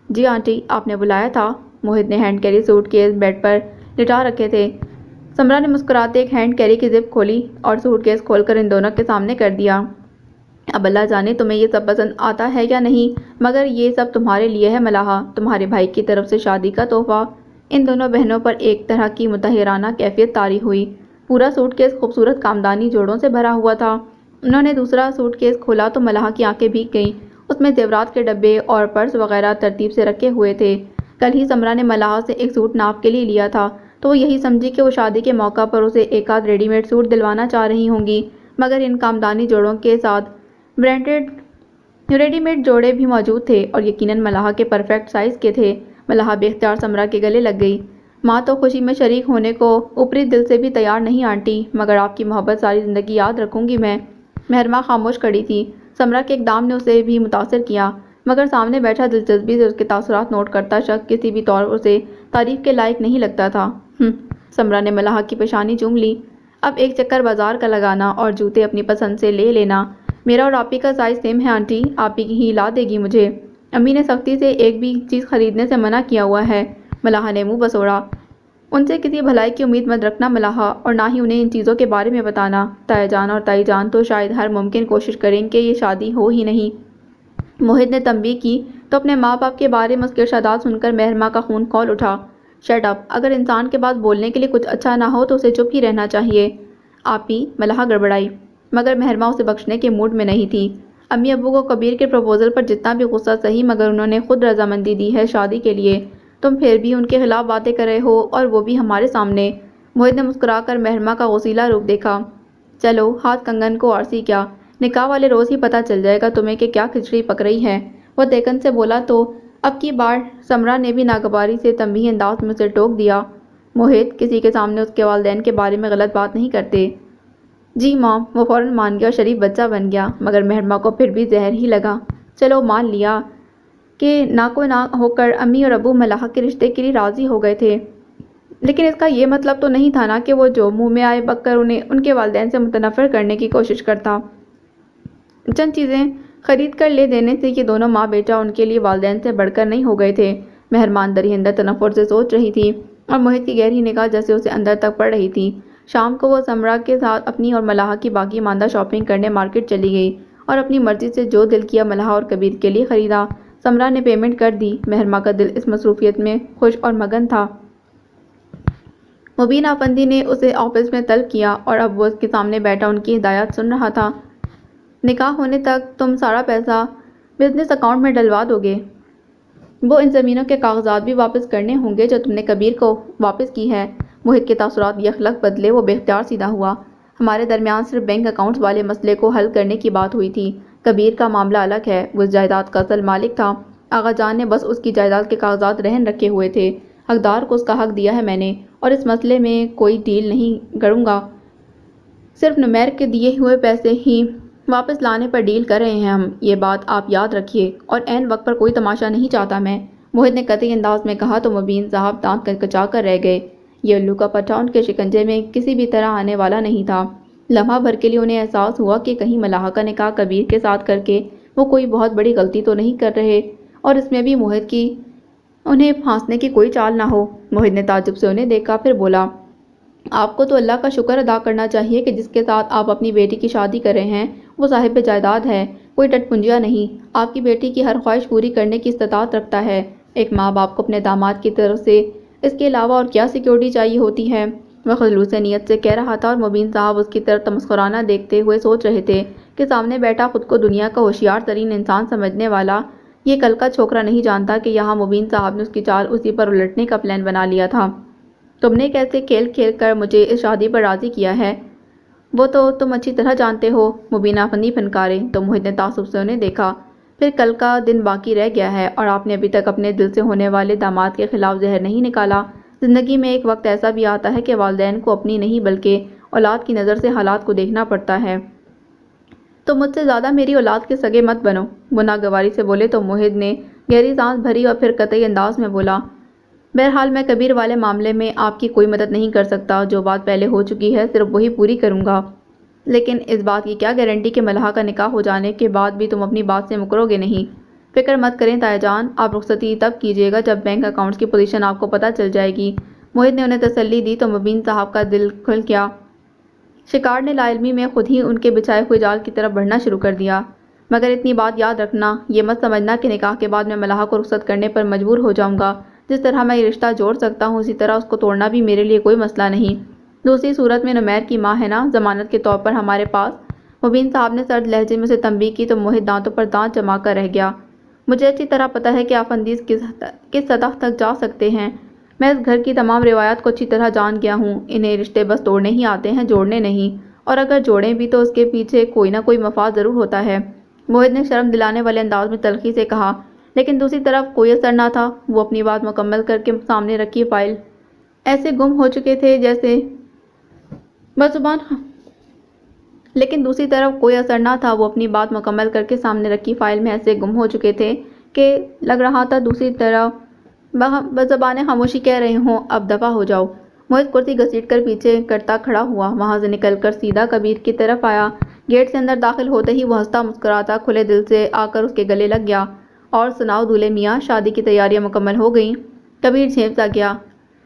جی آنٹی، آپ نے بلایا تھا؟ موہت نے hand carry suitcase bed پر لٹا رکھے تھے۔ سمرا نے مسکراتے ایک ہینڈ کیری کی زپ کھولی اور سوٹ کیس کھول کر ان دونوں کے سامنے کر دیا۔ اب اللہ جانے تمہیں یہ سب پسند آتا ہے یا نہیں، مگر یہ سب تمہارے لیے ہے ملاحہ، تمہارے بھائی کی طرف سے شادی کا تحفہ۔ ان دونوں بہنوں پر ایک طرح کی متحرانہ کیفیت طاری ہوئی۔ پورا سوٹ کیس خوبصورت خاندانی جوڑوں سے بھرا ہوا تھا۔ انہوں نے دوسرا سوٹ کیس کھولا تو ملاحہ کی آنکھیں بھیگ گئیں۔ اس میں زیورات کے ڈبے اور پرس وغیرہ ترتیب سے رکھے ہوئے تھے۔ کل ہی سمرا نے ملاحہ سے ایک سوٹ ناپ کے لیے لیا تھا تو وہ یہی سمجھی کہ وہ شادی کے موقع پر اسے ایک آدھ ریڈی میڈ سوٹ دلوانا چاہ رہی ہوں گی، مگر ان خاندانی جوڑوں کے ساتھ برانڈڈ ریڈی میڈ جوڑے بھی موجود تھے اور یقیناً ملاحہ کے پرفیکٹ سائز کے تھے۔ ملاحہ بے اختیار سمرا کے گلے لگ گئی۔ ماں تو خوشی میں شریک ہونے کو اوپری دل سے بھی تیار نہیں آنٹی، مگر آپ کی محبت ساری زندگی یاد رکھوں گی میں۔ مہرماں خاموش کھڑی تھی۔ سمرا کے اقدام نے اسے بھی متاثر کیا، مگر سامنے بیٹھا دلچسپی سے اس کے تاثرات نوٹ کرتا شخص کسی بھی طور اسے تعریف کے لائق نہیں لگتا تھا۔ سمرا نے ملاحہ کی پیشانی چوم لی۔ اب ایک چکر بازار کا لگانا اور جوتے اپنی پسند سے لے لینا۔ میرا اور آپی کا سائز سیم ہے آنٹی، آپی ہی لا دے گی مجھے۔ امی نے سختی سے ایک بھی چیز خریدنے سے منع کیا ہوا ہے۔ ملاحہ نے منہ بسوڑا۔ ان سے کسی بھلائی کی امید مت رکھنا ملاحہ، اور نہ ہی انہیں ان چیزوں کے بارے میں بتانا۔ تایا جان اور تائی جان تو شاید ہر ممکن کوشش کریں کہ یہ شادی ہو ہی نہیں۔ موہت نے تنبیہ کی تو اپنے ماں باپ کے بارے میں اس کے ارشادات سن کر مہرماں کا خون کھول اٹھا۔ شٹ اپ، اگر انسان کے پاس بولنے کے لیے کچھ اچھا نہ ہو تو اسے چپ ہی رہنا چاہیے۔ آپی، ملاحہ گڑبڑائی، مگر مہرماں اسے بخشنے کے موڈ میں نہیں تھی۔ امی ابو کو کبیر کے پروپوزل پر جتنا بھی غصہ سہی، مگر انہوں نے خود رضامندی دی ہے شادی کے لیے، تم پھر بھی ان کے خلاف باتیں کر رہے ہو، اور وہ بھی ہمارے سامنے۔ موہت نے مسکرا کر مہرماں کا غصیلہ روپ دیکھا۔ چلو، ہاتھ کنگن کو عرصی کیا، نکاح والے روز ہی پتہ چل جائے گا تمہیں کہ کیا کھچڑی پک رہی ہے۔ وہ دیکن سے بولا تو اب کی بار سمرا نے بھی ناگواری سے تنبیہی انداز میں اسے ٹوک دیا۔ موہت، کسی کے سامنے اس کے والدین کے بارے میں غلط بات نہیں کرتے۔ جی ماں، وہ فوراً مان گیا اور شریف بچہ بن گیا، مگر مہرماں کو پھر بھی زہر ہی لگا۔ چلو مان لیا کہ ناکو نہ ہو کر امی اور ابو ملاحہ کے رشتے کے لیے راضی ہو گئے تھے، لیکن اس کا یہ مطلب تو نہیں تھا نا کہ وہ جو منہ میں آئے بک کر انہیں ان کے والدین سے متنفر کرنے کی کوشش کرتا۔ چند چیزیں خرید کر لے دینے سے یہ دونوں ماں بیٹا ان کے لیے والدین سے بڑھ کر نہیں ہو گئے تھے۔ مہرماں اندر ہی اندر تنفر سے سوچ رہی تھی، اور موہت کی گہری نگاہ جیسے اسے اندر تک پڑ رہی تھی۔ شام کو وہ سمرا کے ساتھ اپنی اور ملاحہ کی باقی ماندہ شاپنگ کرنے مارکیٹ چلی گئی اور اپنی مرضی سے جو دل کیا ملاحہ اور کبیر کے لیے خریدا۔ سمرا نے پیمنٹ کر دی۔ مہرماں کا دل اس مصروفیت میں خوش اور مگن تھا۔ مبین افندی نے اسے آفس میں طلب کیا اور اب وہ اس کے سامنے بیٹھا ان کی ہدایات سن رہا تھا۔ نکاح ہونے تک تم سارا پیسہ بزنس اکاؤنٹ میں ڈلوا دو گے۔ وہ ان زمینوں کے کاغذات بھی واپس کرنے ہوں گے جو تم نے کبیر کو واپس کی ہے۔ موہت کے تاثرات یکلخت بدلے۔ وہ بے اختیار سیدھا ہوا۔ ہمارے درمیان صرف بینک اکاؤنٹس والے مسئلے کو حل کرنے کی بات ہوئی تھی، کبیر کا معاملہ الگ ہے۔ وہ اس جائیداد کا اصل مالک تھا۔ آغا جان نے بس اس کی جائیداد کے کاغذات رہن رکھے ہوئے تھے۔ حقدار کو اس کا حق دیا ہے میں نے، اور اس مسئلے میں کوئی ڈیل نہیں کروں گا۔ صرف نمیر کے دیے ہوئے پیسے ہی واپس لانے پر ڈیل کر رہے ہیں ہم، یہ بات آپ یاد رکھیے، اور عین وقت پر کوئی تماشا نہیں چاہتا میں۔ موہت نے قطعی انداز میں کہا تو مبین صاحب دانت کچا کر رہ گئے۔ یہ الو کا پٹھا ان کے شکنجے میں کسی بھی طرح آنے والا نہیں تھا۔ لمحہ بھر کے لیے انہیں احساس ہوا کہ کہیں ملاحہ کا نکاح کبیر کے ساتھ کر کے وہ کوئی بہت بڑی غلطی تو نہیں کر رہے، اور اس میں بھی موہت کی انہیں پھانسنے کی کوئی چال نہ ہو۔ موہت نے تعجب سے انہیں دیکھا، پھر بولا، آپ کو تو اللہ کا شکر ادا کرنا چاہیے کہ جس کے ساتھ آپ اپنی بیٹی کی شادی کر رہے ہیں وہ صاحب جائیداد ہے۔ کوئی ٹٹپنجیا نہیں، آپ کی بیٹی کی ہر خواہش پوری کرنے کی استطاعت رکھتا ہے۔ ایک ماں باپ کو اپنے داماد کی طرف سے اس کے علاوہ اور کیا سیکیورٹی چاہیے ہوتی ہے؟ وہ خلوص نیت سے کہہ رہا تھا اور مبین صاحب اس کی طرف تمسخرانہ دیکھتے ہوئے سوچ رہے تھے کہ سامنے بیٹھا خود کو دنیا کا ہوشیار ترین انسان سمجھنے والا یہ کل کا چھوکرا نہیں جانتا کہ یہاں مبین صاحب نے اس کی چال اسی پر الٹنے کا پلان بنا لیا تھا۔ تم نے کیسے کھیل کھیل کر مجھے اس شادی پر راضی کیا ہے وہ تو تم اچھی طرح جانتے ہو، مبینہ فنی فنکارے۔ تو موہت نے تعصب سے انہیں دیکھا۔ پھر کل کا دن باقی رہ گیا ہے اور آپ نے ابھی تک اپنے دل سے ہونے والے داماد کے خلاف زہر نہیں نکالا۔ زندگی میں ایک وقت ایسا بھی آتا ہے کہ والدین کو اپنی نہیں بلکہ اولاد کی نظر سے حالات کو دیکھنا پڑتا ہے۔ تو مجھ سے زیادہ میری اولاد کے سگے مت بنو، وہ ناگواری سے بولے تو موہت نے گہری سانس بھری اور پھر قطعی انداز میں بولا، بہرحال میں کبیر والے معاملے میں آپ کی کوئی مدد نہیں کر سکتا۔ جو بات پہلے ہو چکی ہے صرف وہی پوری کروں گا، لیکن اس بات کی کیا گارنٹی کہ ملحہ کا نکاح ہو جانے کے بعد بھی تم اپنی بات سے مکرو گے نہیں؟ فکر مت کریں تایا جان، آپ رخصتی تب کیجیے گا جب بینک اکاؤنٹس کی پوزیشن آپ کو پتہ چل جائے گی۔ موہت نے انہیں تسلی دی تو مبین صاحب کا دل کھل گیا۔ شکار نے لا علمی میں خود ہی ان کے بچھائے ہوئے جال کی طرف بڑھنا شروع کر دیا۔ مگر اتنی بات یاد رکھنا، یہ مت سمجھنا کہ نکاح کے بعد میں ملحہ کو رخصت کرنے پر مجبور ہو جاؤں گا۔ جس طرح میں یہ رشتہ جوڑ سکتا ہوں اسی طرح اس کو توڑنا بھی میرے لیے کوئی مسئلہ نہیں۔ دوسری صورت میں نمیر کی ماں ہے نا ضمانت کے طور پر ہمارے پاس۔ مبین صاحب نے سرد لہجے میں اسے تنبیہ کی تو موہت دانتوں پر دانت جما کر رہ گیا۔ مجھے اچھی طرح پتہ ہے کہ آفندیز کس سطح تک جا سکتے ہیں۔ میں اس گھر کی تمام روایات کو اچھی طرح جان گیا ہوں۔ انہیں رشتے بس توڑنے ہی آتے ہیں، جوڑنے نہیں، اور اگر جوڑیں بھی تو اس کے پیچھے کوئی نہ کوئی مفاد ضرور ہوتا ہے۔ موہت نے شرم دلانے والے انداز میں تلخی سے کہا، لیکن دوسری طرف کوئی اثر نہ تھا۔ وہ اپنی بات مکمل کر کے سامنے رکھی فائل ایسے گم ہو چکے تھے جیسے بزبان لیکن دوسری طرف کوئی اثر نہ تھا۔ وہ اپنی بات مکمل کر کے سامنے رکھی فائل میں ایسے گم ہو چکے تھے کہ لگ رہا تھا دوسری طرف بزبان خاموشی کہہ رہے ہوں، اب دفع ہو جاؤ۔ موہت کرسی گھسیٹ کر پیچھے کرتا کھڑا ہوا، وہاں سے نکل کر سیدھا کبیر کی طرف آیا۔ گیٹ سے اندر داخل ہوتے ہی وہ ہنستا مسکراتا کھلے دل سے آ کر اس کے گلے لگ گیا۔ اور سناؤ دولہے میاں، شادی کی تیاریاں مکمل ہو گئیں؟ کبیر جھیپ سا گیا۔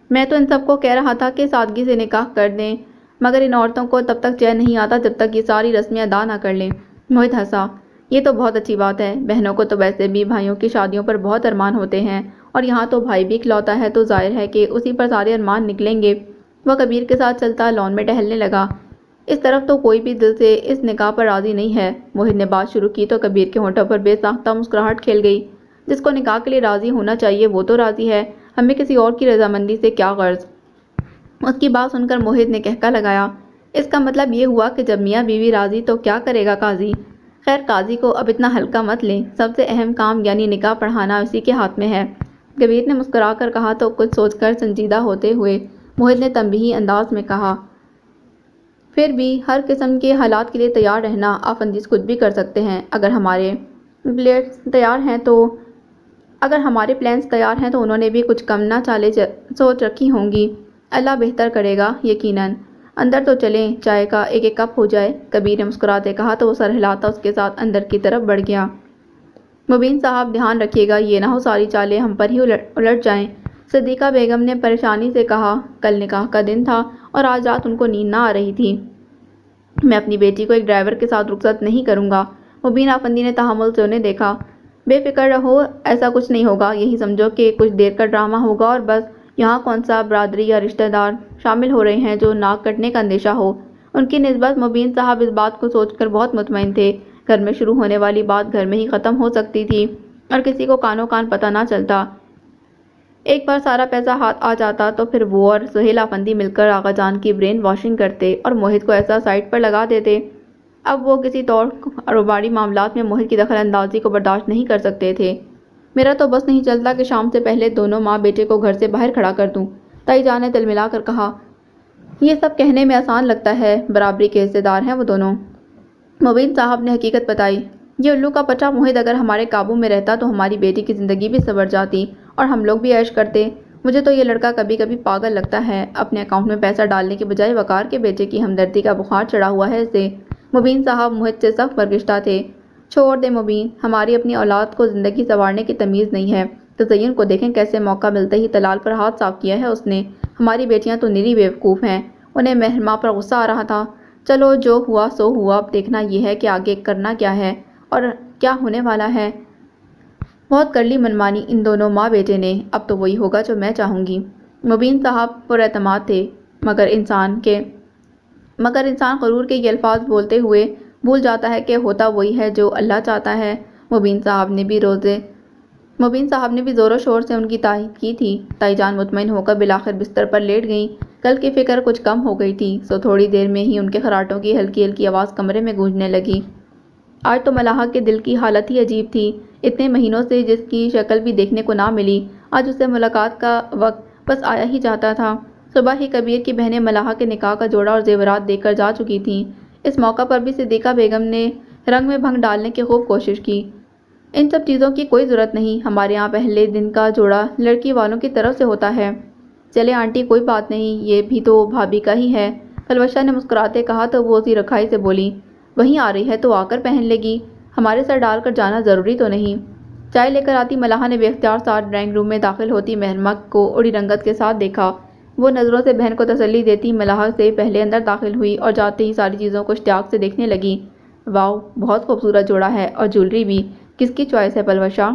میں تو ان سب کو کہہ رہا تھا کہ سادگی سے نکاح کر دیں، مگر ان عورتوں کو تب تک چین نہیں آتا جب تک یہ ساری رسمیں ادا نہ کر لیں۔ موہت ہنسا، یہ تو بہت اچھی بات ہے۔ بہنوں کو تو ویسے بھی بھائیوں کی شادیوں پر بہت ارمان ہوتے ہیں، اور یہاں تو بھائی بھی اکلوتا ہے تو ظاہر ہے کہ اسی پر سارے ارمان نکلیں گے۔ وہ کبیر کے ساتھ چلتا لان میں ٹہلنے لگا۔ اس طرف تو کوئی بھی دل سے اس نکاح پر راضی نہیں ہے۔ موہت نے بات شروع کی تو کبیر کے ہونٹوں پر بے ساختہ مسکراہٹ کھیل گئی۔ جس کو نکاح کے لیے راضی ہونا چاہیے وہ تو راضی ہے، ہمیں کسی اور کی رضامندی سے کیا غرض؟ اس کی بات سن کر موہت نے کہکا لگایا، اس کا مطلب یہ ہوا کہ جب میاں بیوی راضی تو کیا کرے گا قاضی؟ خیر قاضی کو اب اتنا ہلکا مت لیں، سب سے اہم کام یعنی نکاح پڑھانا اسی کے ہاتھ میں ہے۔ کبیر نے مسکرا کر کہا تو کچھ سوچ کر سنجیدہ ہوتے ہوئے موہت نے تنبیہی انداز میں کہا، پھر بھی ہر قسم کے حالات کے لیے تیار رہنا، آفندیز کچھ بھی کر سکتے ہیں۔ اگر ہمارے پلینس تیار ہیں تو انہوں نے بھی کچھ کم نہ چالیں سوچ رکھی ہوں گی۔ اللہ بہتر کرے گا یقیناً۔ اندر تو چلیں، چائے کا ایک ایک کپ ہو جائے، کبیر نے مسکراتے کہا تو وہ سر ہلاتا اس کے ساتھ اندر کی طرف بڑھ گیا۔ مبین صاحب دھیان رکھیے گا یہ نہ ہو ساری چالیں ہم پر ہی الٹ جائیں، صدیقہ بیگم نے پریشانی سے کہا۔ کل نکاح کا دن تھا اور آج رات ان کو نیند نہ آ رہی تھی۔ میں اپنی بیٹی کو ایک ڈرائیور کے ساتھ رخصت نہیں کروں گا۔ مبین آفندی نے تحمل سے انہیں دیکھا، بے فکر رہو، ایسا کچھ نہیں ہوگا، یہی سمجھو کہ کچھ دیر کا ڈرامہ ہوگا اور بس۔ یہاں کون سا برادری یا رشتہ دار شامل ہو رہے ہیں جو ناک کٹنے کا اندیشہ ہو؟ ان کی نسبت مبین صاحب اس بات کو سوچ کر بہت مطمئن تھے۔ گھر میں شروع ہونے والی بات گھر میں ہی ختم ہو سکتی تھی اور کسی کو کانوں کان پتہ نہ چلتا۔ ایک بار سارا پیسہ ہاتھ آ جاتا تو پھر وہ اور سہیل آفندی مل کر آغا جان کی برین واشنگ کرتے اور موہت کو ایسا سائٹ پر لگا دیتے۔ اب وہ کسی طور کاروباری معاملات میں موہت کی دخل اندازی کو برداشت نہیں کر سکتے تھے۔ میرا تو بس نہیں چلتا کہ شام سے پہلے دونوں ماں بیٹے کو گھر سے باہر کھڑا کر دوں، تائی جان نے تلملا کر کہا۔ یہ سب کہنے میں آسان لگتا ہے، برابری کے حصے دار ہیں وہ دونوں۔ مبین صاحب نے حقیقت بتائی، یہ الو کا پچا موہت اگر ہمارے قابو میں رہتا تو ہماری بیٹی کی زندگی بھی سنور جاتی اور ہم لوگ بھی عیش کرتے۔ مجھے تو یہ لڑکا کبھی کبھی پاگل لگتا ہے، اپنے اکاؤنٹ میں پیسہ ڈالنے کے بجائے وقار کے بیٹے کی ہمدردی کا بخار چڑھا ہوا ہے اسے۔ مبین صاحب موہت سے سخت برگشتہ تھے۔ چھوڑ دے مبین، ہماری اپنی اولاد کو زندگی سنوارنے کی تمیز نہیں ہے۔ تزین کو دیکھیں کیسے موقع ملتے ہی طلال پر ہاتھ صاف کیا ہے اس نے۔ ہماری بیٹیاں تو نری بیوقوف ہیں۔ انہیں مہر ماں پر غصہ آ رہا تھا۔ چلو جو ہوا سو ہوا، اب دیکھنا یہ ہے کہ آگے کرنا کیا ہے۔ اور کیا ہونے والا ہے؟ بہت کر لی منمانی ان دونوں ماں بیٹے نے، اب تو وہی ہوگا جو میں چاہوں گی۔ مبین صاحب پر اعتماد تھے، مگر انسان غرور کے یہ الفاظ بولتے ہوئے بھول جاتا ہے کہ ہوتا وہی ہے جو اللہ چاہتا ہے۔ مبین صاحب نے بھی زور و شور سے ان کی تائید کی تھی۔ تائی جان مطمئن ہو کر بالآخر بستر پر لیٹ گئیں۔ کل کی فکر کچھ کم ہو گئی تھی، سو تھوڑی دیر میں ہی ان کے خراٹوں کی ہلکی ہلکی آواز کمرے میں گونجنے لگی۔ آج تو ملاحہ کے دل کی حالت ہی عجیب تھی۔ اتنے مہینوں سے جس کی شکل بھی دیکھنے کو نہ ملی، آج اسے ملاقات کا وقت بس آیا ہی جاتا تھا۔ صبح ہی کبیر کی بہنیں ملاحہ کے نکاح کا جوڑا اور زیورات دے کر جا چکی تھیں۔ اس موقع پر بھی صدیقہ بیگم نے رنگ میں بھنگ ڈالنے کی خوب کوشش کی۔ ان سب چیزوں کی کوئی ضرورت نہیں، ہمارے ہاں پہلے دن کا جوڑا لڑکی والوں کی طرف سے ہوتا ہے۔ چلے آنٹی کوئی بات نہیں، یہ بھی تو بھابھی کا ہی ہے، پلوشہ نے مسکراتے کہا تو وہ اسی رکھائی سے بولی، وہیں آ رہی ہے تو آ کر پہن لے گی، ہمارے سر ڈال کر جانا ضروری تو نہیں۔ چائے لے کر آتی ملاحہ نے بے اختیار ساتھ ڈرائنگ روم میں داخل ہوتی مہرمہ کو اڑی رنگت کے ساتھ دیکھا۔ وہ نظروں سے بہن کو تسلی دیتی ملاحہ سے پہلے اندر داخل ہوئی اور جاتے ہی ساری چیزوں کو اشتیاق سے دیکھنے لگی۔ واؤ، بہت خوبصورت جوڑا ہے، اور جولری بھی، کس کی چوائس ہے پلوشہ؟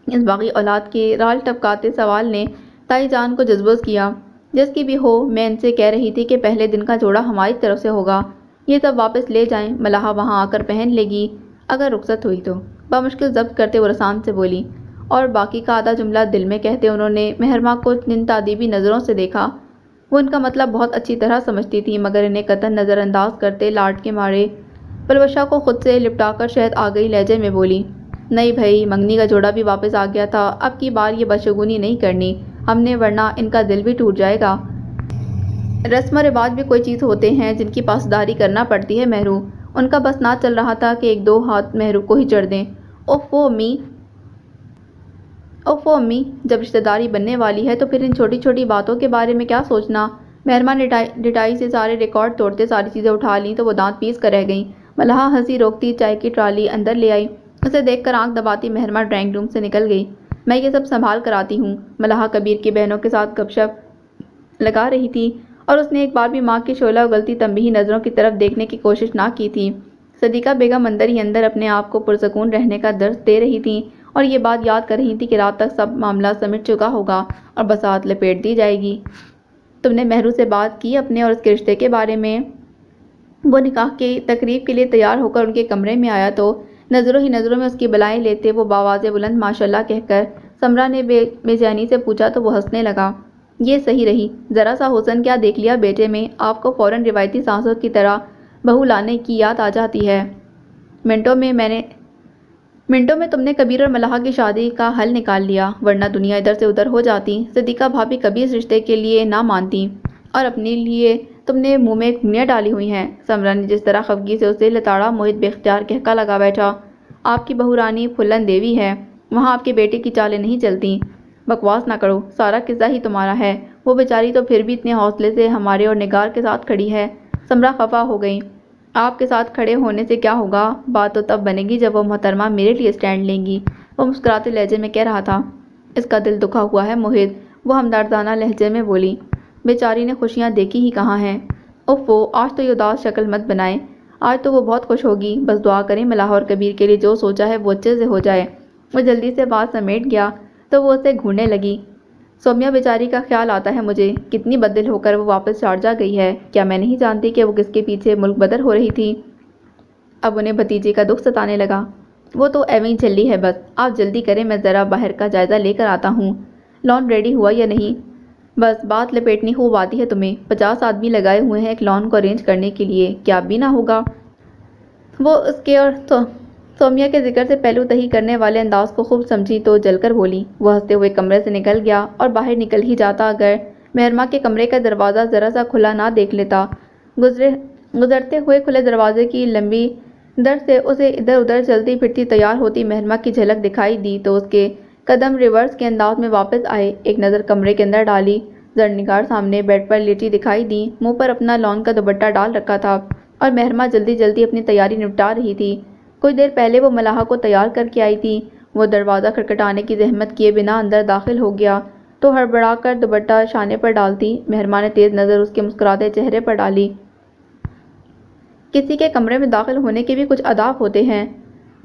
اس باغی اولاد کے رال ٹپکاتے سوال نے تائی جان کو جذبوز کیا۔ جس کی بھی ہو، میں ان سے کہہ رہی تھی کہ پہلے دن کا جوڑا ہماری طرف سے ہوگا، یہ سب واپس لے جائیں، ملاحہ وہاں آ کر پہن لے گی، اگر رخصت ہوئی تو، بمشکل ضبط کرتے وہ رسان سے بولی، اور باقی کا آدھا جملہ دل میں کہتے انہوں نے مہرمہ کو جن تادیبی نظروں سے دیکھا۔ وہ ان کا مطلب بہت اچھی طرح سمجھتی تھی، مگر انہیں قطعاً نظر انداز کرتے لاڈ کے مارے پلوشہ کو خود سے لپٹا کر شہد آ گئی لہجے میں بولی، نہیں بھائی، منگنی کا جوڑا بھی واپس آ گیا تھا، اب کی بار یہ بدشگونی نہیں کرنی ہم نے، ورنہ ان کا دل بھی ٹوٹ جائے گا۔ رسم و رواج بھی کوئی چیز ہوتے ہیں جن کی پاسداری کرنا پڑتی ہے مہرو۔ ان کا بس نہ چل رہا تھا کہ ایک دو ہاتھ مہرو کو ہی چڑھ دیں۔ اوفو امی، جب رشتہ داری بننے والی ہے تو پھر ان چھوٹی چھوٹی باتوں کے بارے میں کیا سوچنا؟ مہرمہ نے ڈٹائی سے سارے ریکارڈ توڑتے ساری چیزیں اٹھا لیں تو وہ دانت پیس کر رہ گئیں۔ ملاحہ ہنسی روکتی چائے کی ٹرالی اندر لے آئی۔ اسے دیکھ کر آنکھ دباتی مہرمہ ڈرائنگ روم سے نکل گئی۔ میں یہ سب سنبھال کر آتی ہوں۔ ملاحہ کبیر کی بہنوں کے ساتھ گپ شپ لگا رہی تھی، اور اس نے ایک بار بھی ماں کی شعلہ اگلتی تنبیہی نظروں کی طرف دیکھنے کی کوشش نہ کی تھی۔ صدیقہ بیگم اندر ہی اندر اپنے آپ کو پرسکون رہنے کا درس دے رہی تھیں، اور یہ بات یاد کر رہی تھی کہ رات تک سب معاملہ سمٹ چکا ہوگا اور بساط لپیٹ دی جائے گی۔ تم نے مہرو سے بات کی اپنے اور اس کے رشتے کے بارے میں؟ وہ نکاح کی تقریب کے لیے تیار ہو کر ان کے کمرے میں آیا تو نظروں ہی نظروں میں اس کی بلائیں لیتے وہ بآواز بلند ماشاءاللہ کہہ کر سمرا نے بے چینی سے پوچھا تو وہ ہنسنے لگا۔ یہ صحیح رہی، ذرا سا حسن کیا دیکھ لیا بیٹے میں، آپ کو فوراً روایتی سانسوں کی طرح بہو لانے کی یاد آ جاتی ہے۔ منٹوں میں تم نے کبیر اور ملاحہ کی شادی کا حل نکال لیا، ورنہ دنیا ادھر سے ادھر ہو جاتی۔ صدیقہ بھابھی کبھی اس رشتے کے لیے نہ مانتی، اور اپنے لیے تم نے منہ میں کنڈیاں ڈالی ہوئی ہیں۔ سمرا نے جس طرح خفگی سے اسے لتاڑا، موہت بے اختیار کہکا لگا بیٹھا، آپ کی بہو رانی پھلن دیوی ہے، وہاں آپ کے بیٹے کی چالیں نہیں چلتی۔ بکواس نہ کرو، سارا قصہ ہی تمہارا ہے، وہ بیچاری تو پھر بھی اتنے حوصلے سے ہمارے اور نگار کے ساتھ کھڑی ہے۔ سمرا خفا ہو گئی، آپ کے ساتھ کھڑے ہونے سے کیا ہوگا، بات تو تب بنے گی جب وہ محترمہ میرے لیے اسٹینڈ لیں گی، وہ مسکراتے لہجے میں کہہ رہا تھا۔ اس کا دل دکھا ہوا ہے موہت، وہ ہمدردانہ لہجے میں بولی، بیچاری نے خوشیاں دیکھی ہی کہاں ہیں۔ اوفو، آج تو یہ اداس شکل مت بنائیں، آج تو وہ بہت خوش ہوگی، بس دعا کریں ملاحہ اور کبیر کے لیے جو سوچا ہے وہ اچھے سے ہو جائے۔ وہ جلدی سے بات سمیٹ گیا تو وہ اسے گھورنے لگی، سومیا بیچاری کا خیال آتا ہے مجھے، کتنی بددل ہو کر وہ واپس شارجہ گئی ہے، کیا میں نہیں جانتی کہ وہ کس کے پیچھے ملک بدر ہو رہی تھی؟ اب انہیں بھتیجے کا دکھ ستانے لگا۔ وہ تو ایویں جھلی ہے، بس آپ جلدی کریں، میں ذرا باہر کا جائزہ لے کر آتا ہوں، لان ریڈی ہوا یا نہیں؟ بس بات لپیٹنی خوب آتی ہے تمہیں، 50 آدمی لگائے ہوئے ہیں ایک لان کو ارینج کرنے کے لیے، کیا اب بھی نہ ہوگا؟ وہ اس کے اور سومیا کے ذکر سے پہلو تہی کرنے والے انداز کو خوب سمجھی تو جل کر بولی۔ وہ ہنستے ہوئے کمرے سے نکل گیا، اور باہر نکل ہی جاتا اگر مہرمہ کے کمرے کا دروازہ ذرا سا کھلا نہ دیکھ لیتا۔ گزرتے ہوئے کھلے دروازے کی لمبی در سے اسے ادھر ادھر چلتی پھرتی تیار ہوتی مہرمہ کی جھلک دکھائی دی تو اس کے قدم ریورس کے انداز میں واپس آئے، ایک نظر کمرے کے اندر ڈالی، زرنگار سامنے بیڈ پر لیٹی دکھائی دی، منہ پر اپنا لان کا دوپٹہ ڈال رکھا تھا، اور مہرمہ جلدی جلدی اپنی تیاری نپٹا رہی تھی۔ کچھ دیر پہلے وہ ملاحہ کو تیار کر کے آئی تھی۔ وہ دروازہ کھٹکھٹانے کی زحمت کیے بنا اندر داخل ہو گیا تو ہڑبڑا کر دوپٹہ شانے پر ڈالتی مہرمہ نے تیز نظر اس کے مسکراتے چہرے پر ڈالی۔ کسی کے کمرے میں داخل ہونے کے بھی کچھ آداب ہوتے ہیں،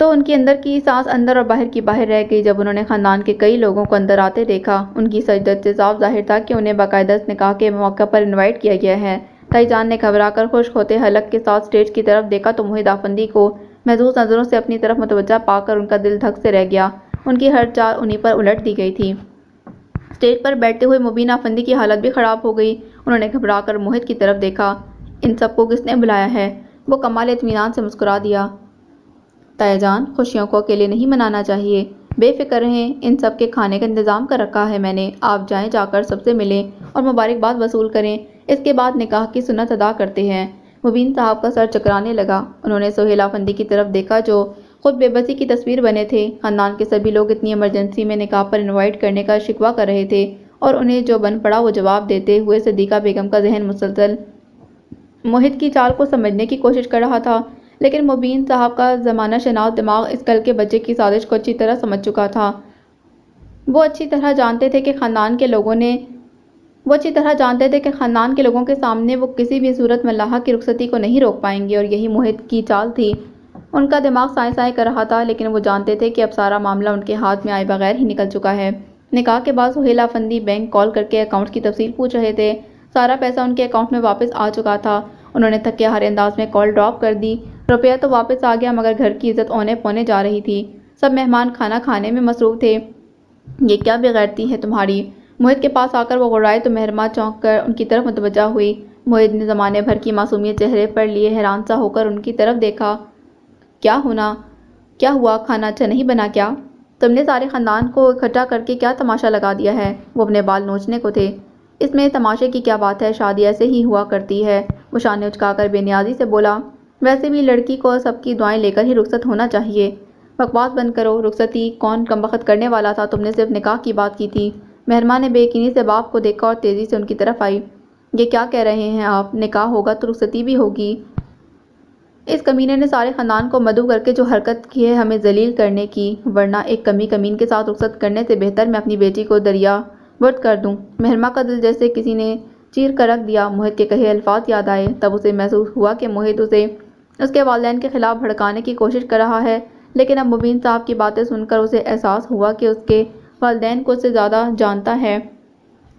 تو ان کی اندر کی سانس اندر اور باہر کی باہر رہ گئی جب انہوں نے خاندان کے کئی لوگوں کو اندر آتے دیکھا۔ ان کی سجدت سے صاف ظاہر تھا کہ انہیں باقاعدہ اس نکاح کے موقع پر انوائٹ کیا گیا ہے۔ تائی جان نے گھبرا کر خشک ہوتے حلق کے ساتھ اسٹیج کی طرف دیکھا تو موہد افندی کو محظوظ نظروں سے اپنی طرف متوجہ پا کر ان کا دل دھک سے رہ گیا۔ ان کی ہر چال انہی پر الٹ دی گئی تھی۔ اسٹیج پر بیٹھتے ہوئے مبین افندی کی حالت بھی خراب ہو گئی۔ انہوں نے گھبرا کر موہد کی طرف دیکھا۔ ان سب کو کس نے بلایا ہے؟ وہ کمال اطمینان سے مسکرا دیا۔ تائی جان، خوشیوں کو اکیلے نہیں منانا چاہیے، بے فکر رہیں، ان سب کے کھانے کا انتظام کر رکھا ہے میں نے، آپ جائیں، جا کر سب سے ملیں اور مبارکباد وصول کریں، اس کے بعد نکاح کی سنت ادا کرتے ہیں۔ مبین صاحب کا سر چکرانے لگا۔ انہوں نے سہیل افندی کی طرف دیکھا جو خود بے بسی کی تصویر بنے تھے۔ خاندان کے سبھی لوگ اتنی ایمرجنسی میں نکاح پر انوائٹ کرنے کا شکوہ کر رہے تھے اور انہیں جو بن پڑا وہ جواب دیتے ہوئے صدیقہ بیگم کا ذہن مسلسل موہد کی چال کو سمجھنے کی کوشش کر رہا تھا، لیکن مبین صاحب کا زمانہ شناس دماغ اس کل کے بچے کی سازش کو اچھی طرح سمجھ چکا تھا۔ وہ اچھی طرح جانتے تھے کہ خاندان کے لوگوں کے سامنے وہ کسی بھی صورت ملاحہ کی رخصتی کو نہیں روک پائیں گے اور یہی موہد کی چال تھی۔ ان کا دماغ سائیں سائیں کر رہا تھا، لیکن وہ جانتے تھے کہ اب سارا معاملہ ان کے ہاتھ میں آئے بغیر ہی نکل چکا ہے۔ نکاح کے بعد سہیل افندی بینک کال کر کے اکاؤنٹ کی تفصیل پوچھ رہے تھے۔ سارا پیسہ ان کے اکاؤنٹ میں واپس آ چکا تھا۔ انہوں نے تھکے ہارے انداز میں کال ڈراپ کر دی۔ روپیہ تو واپس آ گیا مگر گھر کی عزت اونے پونے جا رہی تھی۔ سب مہمان کھانا کھانے میں مصروف تھے۔ یہ کیا بے غیرتی ہے تمہاری؟ موہد کے پاس آ کر وہ غرائے تو مہرمہ چونک کر ان کی طرف متوجہ ہوئی۔ موہد نے زمانے بھر کی معصومیت چہرے پر لیے حیران سا ہو کر ان کی طرف دیکھا۔ کیا ہوا؟ کھانا اچھا نہیں بنا کیا؟ تم نے سارے خاندان کو اکٹھا کر کے کیا تماشا لگا دیا ہے؟ وہ اپنے بال نوچنے کو تھے۔ اس میں تماشے کی کیا بات ہے، شادی ایسے ہی ہوا کرتی ہے، وہ شانے اچکا کر بے نیازی سے بولا۔ ویسے بھی لڑکی کو سب کی دعائیں لے کر ہی رخصت ہونا چاہیے۔ بکواس بند کرو، رخصتی کون کمبخت کرنے والا تھا، تم نے صرف نکاح کی بات کی تھی۔ مہرمہ نے بے یقینی سے باپ کو دیکھا اور تیزی سے ان کی طرف آئی۔ یہ کیا کہہ رہے ہیں آپ؟ نکاح ہوگا تو رخصتی بھی ہوگی۔ اس کمینے نے سارے خاندان کو مدعو کر کے جو حرکت کی ہے ہمیں ذلیل کرنے کی، ورنہ ایک کمین کے ساتھ رخصت کرنے سے بہتر میں اپنی بیٹی کو دریا برد کر دوں۔ مہرمہ کا دل جیسے کسی نے چیر کر رکھ دیا۔ موہد کے کہے الفاظ یاد آئے۔ تب اسے محسوس ہوا کہ موہد اسے اس کے والدین کے خلاف بھڑکانے کی کوشش کر رہا ہے، لیکن اب مبین صاحب کی باتیں سن کر اسے احساس ہوا کہ اس کے والدین کو اس سے زیادہ جانتا ہے،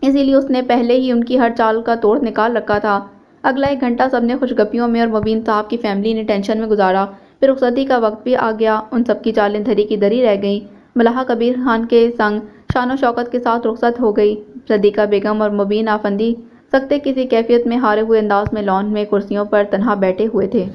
اسی لیے اس نے پہلے ہی ان کی ہر چال کا توڑ نکال رکھا تھا۔ اگلا ایک گھنٹہ سب نے خوش گپیوں میں اور مبین صاحب کی فیملی نے ٹینشن میں گزارا۔ پھر رخصتی کا وقت بھی آ گیا۔ ان سب کی چالیں دھری کی دھری رہ گئیں۔ ملحہ کبیر خان کے سنگ شان و شوکت کے ساتھ رخصت ہو گئی۔ صدیقہ بیگم اور مبین افندی سکتے کسی کیفیت میں ہارے ہوئے انداز میں لان میں کرسیوں پر تنہا بیٹھے ہوئے تھے۔